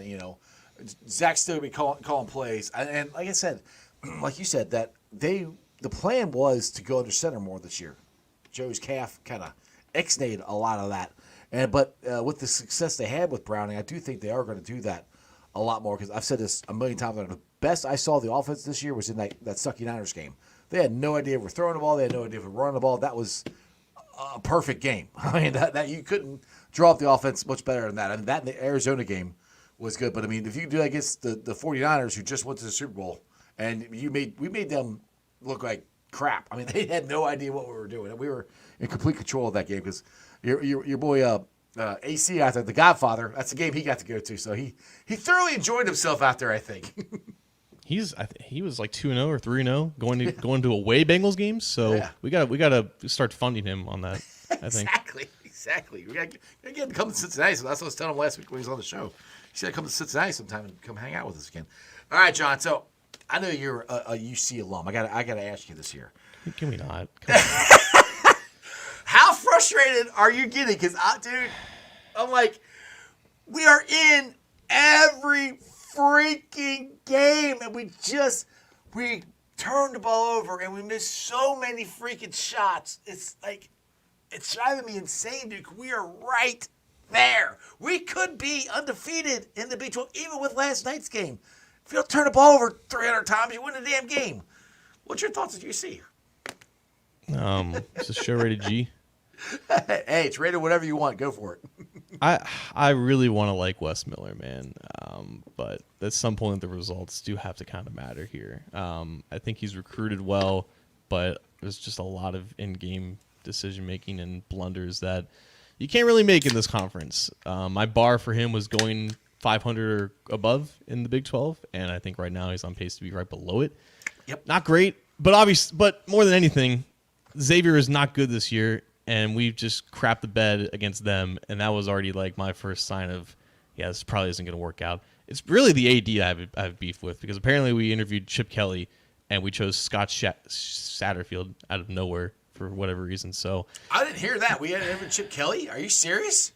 Zach's still be calling plays. And like I said, like you said, that the plan was to go under center more this year. Joey's calf kind of ixnayed a lot of that. But with the success they had with Browning, I do think they are going to do that a lot more because I've said this a million times. The best I saw the offense this year was in that sucky Niners game. They had no idea if we're throwing the ball. They had no idea if we're running the ball. That was a perfect game. I mean, that you couldn't draw up the offense much better than that. I mean, that in the Arizona game was good. But, I mean, if you do that against the 49ers who just went to the Super Bowl and we made them look like crap. I mean, they had no idea what we were doing. And we were in complete control of that game because your boy AC out there, the Godfather, that's the game he got to go to. So he thoroughly enjoyed himself out there, I think. He was like 2-0 or 3-0 going to away Bengals games. So yeah. we gotta start funding him on that. I think exactly. We gotta get him to come to Cincinnati. So that's what I was telling him last week when he was on the show. He said come to Cincinnati sometime and come hang out with us again. All right, John. So I know you're a UC alum. I gotta ask you this here. Can we not? How frustrated are you getting? Because I'm like, we are in every freaking game, and we turned the ball over, and we missed so many freaking shots. It's like, it's driving me insane, dude. We are right there. We could be undefeated in the Big 12, even with last night's game. If you don't turn the ball over 300 times, you win the damn game. What's your thoughts as UC? Is this show rated G? Hey, it's rated whatever you want. Go for it. I really want to like Wes Miller, man. But at some point, the results do have to kind of matter here. I think he's recruited well, but there's just a lot of in-game decision-making and blunders that you can't really make in this conference. My bar for him was going 500 or above in the Big 12, and I think right now he's on pace to be right below it. Yep. Not great, but more than anything, Xavier is not good this year, and we've just crapped the bed against them, and that was already like my first sign of, yeah, this probably isn't going to work out. it's really the AD I have beef with, because apparently we interviewed Chip Kelly and we chose Scott Satterfield out of nowhere for whatever reason. So I didn't hear that. We had interviewed Chip Kelly. Are you serious?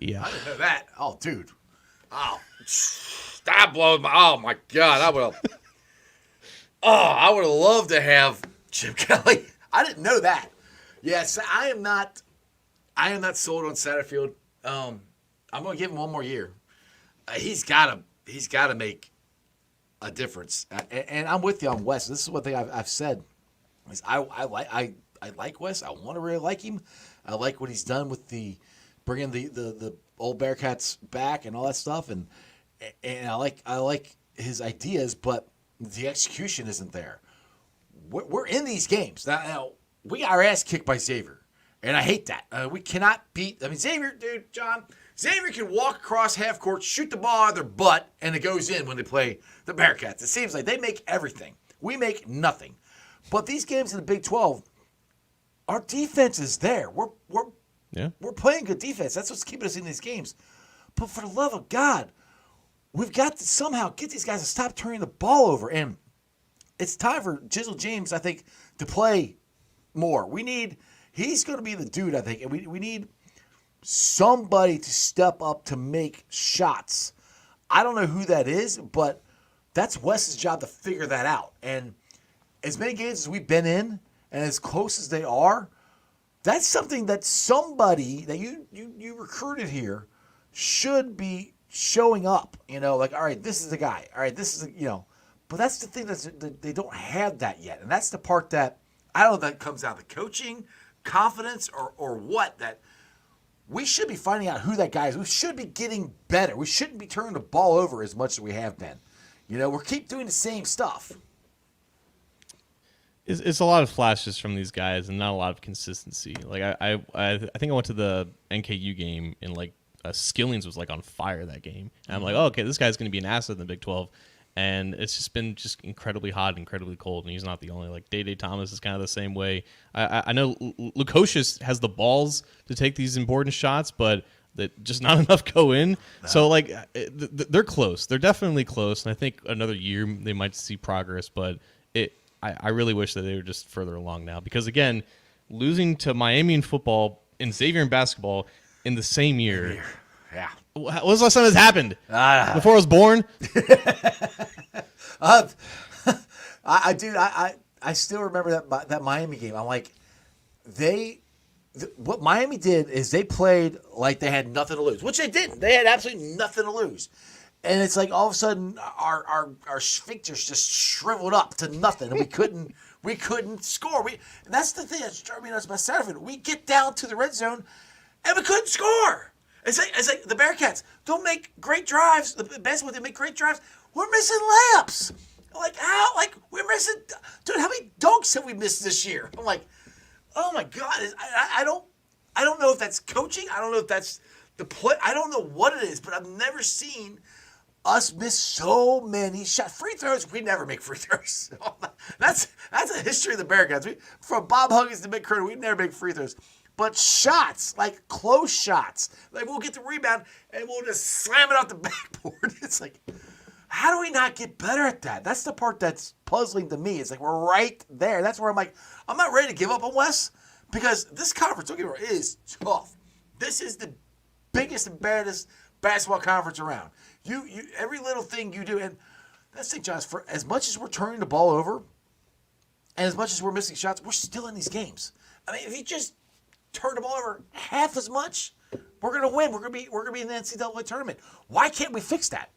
yeah, I didn't know that. Oh, dude. Oh, that blows my. Oh my God, I would have. I would have loved to have Chip Kelly. I didn't know that. Yes, I am not sold on Satterfield. I'm going to give him one more year. He's got to make a difference. And I'm with you on Wes. This is one thing I've said. Is I like Wes. I want to really like him. I like what he's done with bringing the old Bearcats back and all that stuff. And I like his ideas, but the execution isn't there. We're in these games now. We got our ass kicked by Xavier, and I hate that. We cannot beat. I mean, Xavier, dude, John. Xavier can walk across half court, shoot the ball out of their butt, and it goes in when they play the Bearcats. It seems like they make everything. We make nothing. But these games in the Big 12, our defense is there. We're playing good defense. That's what's keeping us in these games. But for the love of God, we've got to somehow get these guys to stop turning the ball over. And it's time for Jizzle James, I think, to play more. He's going to be the dude, I think. And we need somebody to step up to make shots. I don't know who that is, but that's Wes's job to figure that out. And as many games as we've been in, and as close as they are, that's something that somebody that you recruited here should be showing up. Like, all right, this is the guy. All right, this is But that's the thing that they don't have that yet, and that's the part that I don't know if that comes out of the coaching, confidence, or what. That we should be finding out who that guy is. We should be getting better. We shouldn't be turning the ball over as much as we have been. We keep doing the same stuff. It's a lot of flashes from these guys and not a lot of consistency. Like I think I went to the NKU game and Skillings was on fire that game. And I'm like, oh, okay, this guy's going to be an asset in the Big 12. And it's just been incredibly hot, incredibly cold, and he's not the only. Day Thomas is kind of the same way. I know Lukosius has the balls to take these important shots, but that just not enough go in. No. So they're close. They're definitely close, and I think another year they might see progress. But I really wish that they were just further along now, because again, losing to Miami in football and Xavier in basketball in the same year. Yeah. When was the last time this happened? Before I was born? I still remember that Miami game. I'm like, what Miami did is they played like they had nothing to lose, which they didn't. They had absolutely nothing to lose. And it's like all of a sudden our sphincters just shriveled up to nothing, and we couldn't score. And that's the thing that's driving us about Satterfield. We get down to the red zone and we couldn't score. It's like the Bearcats don't make great drives. The basketball, they make great drives. We're missing layups. Like how? Like we're missing. Dude, how many dunks have we missed this year? I'm like, oh my God. I don't know if that's coaching. I don't know if that's the play. I don't know what it is, but I've never seen us miss so many shots. Free throws, we never make free throws. That's a history of the Bearcats. From Bob Huggins to Mick Curtin, we never make free throws. But shots, like close shots, like we'll get the rebound and we'll just slam it off the backboard. It's like, how do we not get better at that? That's the part that's puzzling to me. It's like we're right there. That's where I'm like, I'm not ready to give up on Wes, because this conference, don't get me wrong, is tough. This is the biggest and baddest basketball conference around. You every little thing you do, and that's the thing, John, for as much as we're turning the ball over and as much as we're missing shots, we're still in these games. I mean, if you just turn the ball over half as much, we're gonna win. We're gonna be in the NCAA tournament. Why can't we fix that?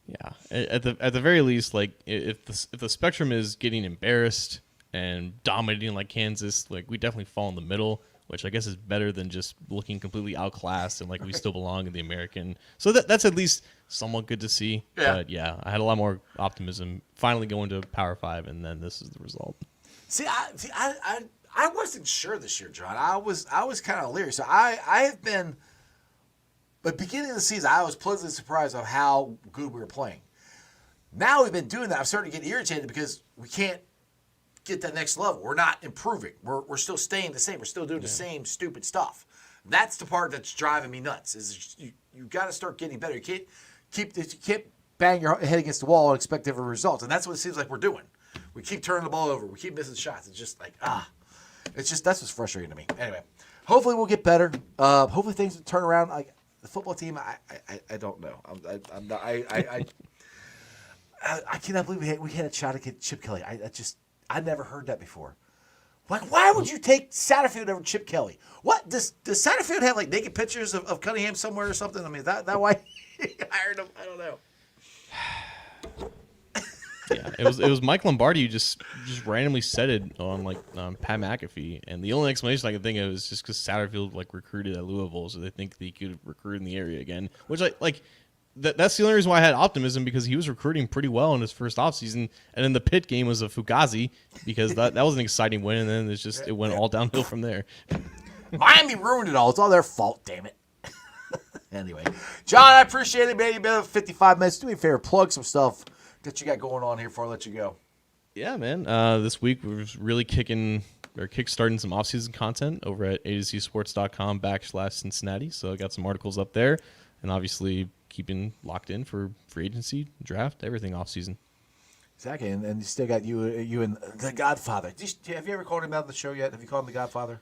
Yeah, at the very least, if the spectrum is getting embarrassed and dominating like Kansas, we definitely fall in the middle, which I guess is better than just looking completely outclassed and we still belong in the American. So that's at least somewhat good to see. Yeah. But yeah, I had a lot more optimism finally going to Power 5, and then this is the result. See, I wasn't sure this year, John. I was kind of leery. So I have been, but beginning of the season, I was pleasantly surprised of how good we were playing. Now we've been doing that, I'm starting to get irritated because we can't get that next level. We're not improving. We're still staying the same. We're still doing the same stupid stuff. That's the part that's driving me nuts. Is you got to start getting better. You you can't bang your head against the wall and expect different results. And that's what it seems like we're doing. We keep turning the ball over. We keep missing shots. It's just like, it's just, that's what's frustrating to me. Anyway, hopefully we'll get better. Hopefully things will turn around. Like the football team, I don't know. I cannot believe we had a shot at Chip Kelly. I never heard that before. Like, why would you take Satterfield over Chip Kelly? What does Satterfield have like naked pictures of Cunningham somewhere or something? I mean, that why he hired him? I don't know. Yeah, it was Mike Lombardi who just randomly said it on Pat McAfee, and the only explanation I could think of is just because Satterfield recruited at Louisville, so they think that he could recruit in the area again. Which that's the only reason why I had optimism, because he was recruiting pretty well in his first offseason, and then the Pitt game was a Fugazi because that was an exciting win, and then it went all downhill from there. Miami ruined it all. It's all their fault, damn it. Anyway, John, I appreciate it, man. You've been 55 minutes. Do me a favor, plug some stuff that you got going on here before I let you go. Yeah, man. This week we're really kickstarting some off-season content over at azsports.com/Cincinnati. So I got some articles up there, and obviously keeping locked in for free agency, draft, everything off-season. Exactly, and you still got you and the Godfather. Have you ever called him out on the show yet? Have you called him the Godfather?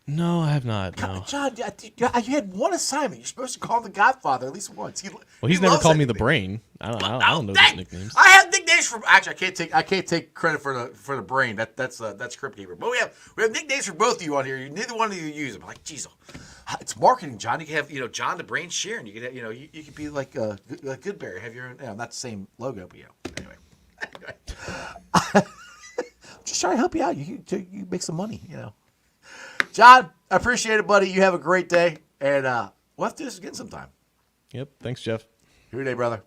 No, I have not. No. John, you had one assignment. You're supposed to call him the Godfather at least once. He's never called me the Brain. I don't know those nicknames. I have nicknames for. Actually, I can't take credit for the Brain. That's Crypt Keeper. But we have nicknames for both of you on here. Neither one of you use them. Like, geez, it's marketing, John. You can have John the Brain Sheeran. You could have, you could be like Goodberry. Have your own. Not the same logo, but anyway. I'm just trying to help you out. You make some money, John, I appreciate it, buddy. You have a great day, and we'll have to do this again sometime. Yep. Thanks, Jeff. Good day, brother.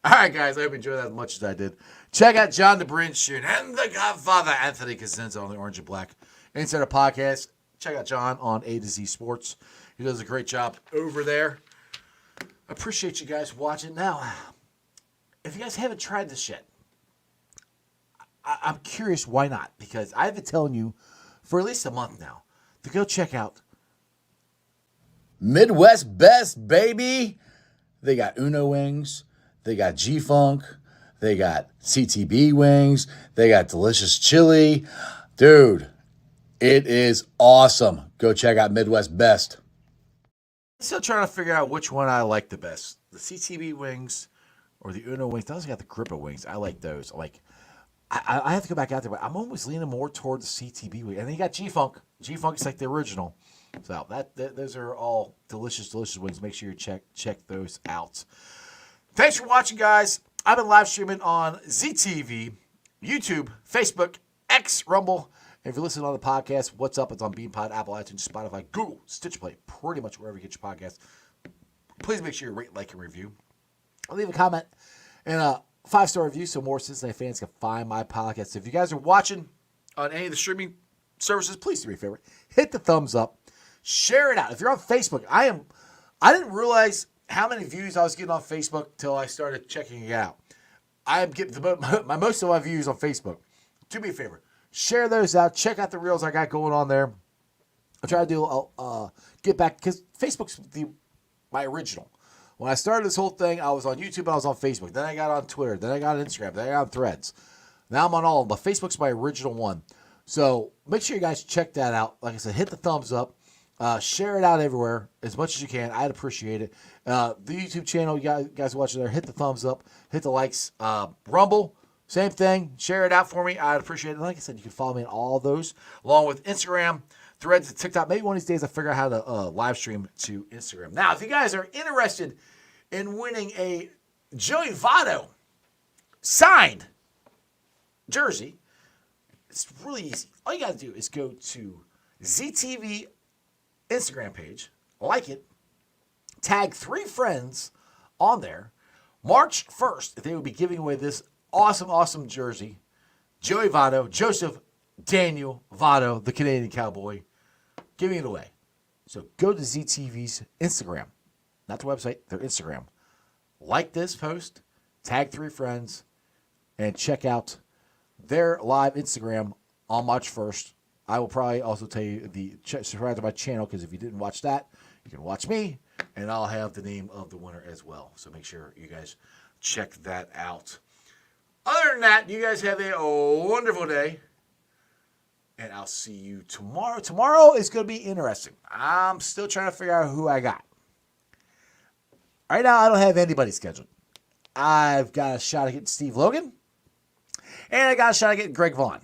All right, guys. I hope you enjoyed that as much as I did. Check out John the Brain Sheeran and the Godfather Anthony Cosenza on the Orange and Black Insider Podcast. Check out John on A to Z Sports. He does a great job over there. Appreciate you guys watching. Now, if you guys haven't tried this yet, I'm curious why not, because I've been telling you for at least a month now to go check out Midwest Best, baby. They got Uno wings. They got G-Funk. They got CTB wings. They got delicious chili. Dude, it is awesome. Go check out Midwest Best. I'm still trying to figure out which one I like the best. The CTB wings or the Uno wings. Those got the Grippa wings. I like those. I have to go back out there, but I'm always leaning more toward the CTB wing. And then you got G-Funk. G-Funk is like the original. So those are all delicious, delicious wings. Make sure you check those out. Thanks for watching, guys. I've been live streaming on ZTV, YouTube, Facebook, X, Rumble. And if you're listening on the podcast, what's up? It's on BeanPod, Apple, iTunes, Spotify, Google, Stitcher Play, pretty much wherever you get your podcast. Please make sure you rate, like, and review. I'll leave a comment and a 5-star review so more Cincinnati fans can find my podcast. If you guys are watching on any of the streaming services, please do me a favor. Hit the thumbs up. Share it out. If you're on Facebook, I didn't realize how many views I was getting on Facebook till I started checking it out. I am getting most of my views on Facebook. Do me a favor. Share those out. Check out the reels I got going on there. I'm trying to do get back, because Facebook's my original. When I started this whole thing, I was on YouTube and I was on Facebook. Then I got on Twitter. Then I got on Instagram. Then I got on Threads. Now I'm on all of them, but Facebook's my original one. So make sure you guys check that out. Like I said, hit the thumbs up. Share it out everywhere as much as you can. I'd appreciate it. The YouTube channel, you guys watching there, hit the thumbs up. Hit the likes. Rumble, same thing. Share it out for me. I'd appreciate it. Like I said, you can follow me on all those, along with Instagram, Threads, and TikTok. Maybe one of these days I'll figure out how to live stream to Instagram. Now, if you guys are interested in winning a Joey Votto signed jersey, it's really easy. All you got to do is go to ZTV Instagram page, like it, tag 3 friends on there. March 1st, they will be giving away this awesome, awesome jersey. Joey Votto, Joseph Daniel Votto, the Canadian Cowboy, giving it away. So go to ZTV's Instagram, not the website, their Instagram. Like this post, tag 3 friends, and check out their live Instagram on March 1st. I will probably also tell you subscribe to my channel, because if you didn't watch that, you can watch me, and I'll have the name of the winner as well. So make sure you guys check that out. Other than that, you guys have a wonderful day, and I'll see you tomorrow. Tomorrow is going to be interesting. I'm still trying to figure out who I got. Right now, I don't have anybody scheduled. I've got a shot at getting Steve Logan, and I got a shot at getting Greg Vaughn.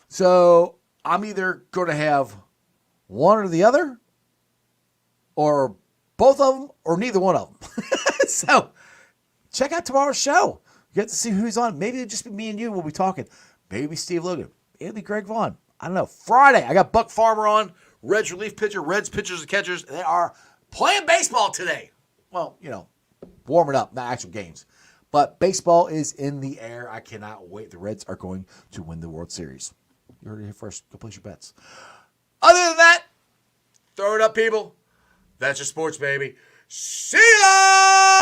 So I'm either going to have one or the other, or both of them, or neither one of them. So check out tomorrow's show. You get to see who's on. Maybe it'll just be me and you. We'll be talking. Maybe Steve Logan. It'll be Greg Vaughn. I don't know. Friday, I got Buck Farmer on. Reds relief pitcher. Reds pitchers and catchers. They are playing baseball today. Well, warming up, not actual games. But baseball is in the air. I cannot wait. The Reds are going to win the World Series. You heard it here first. Go place your bets. Other than that, throw it up, people. That's your sports, baby. See ya!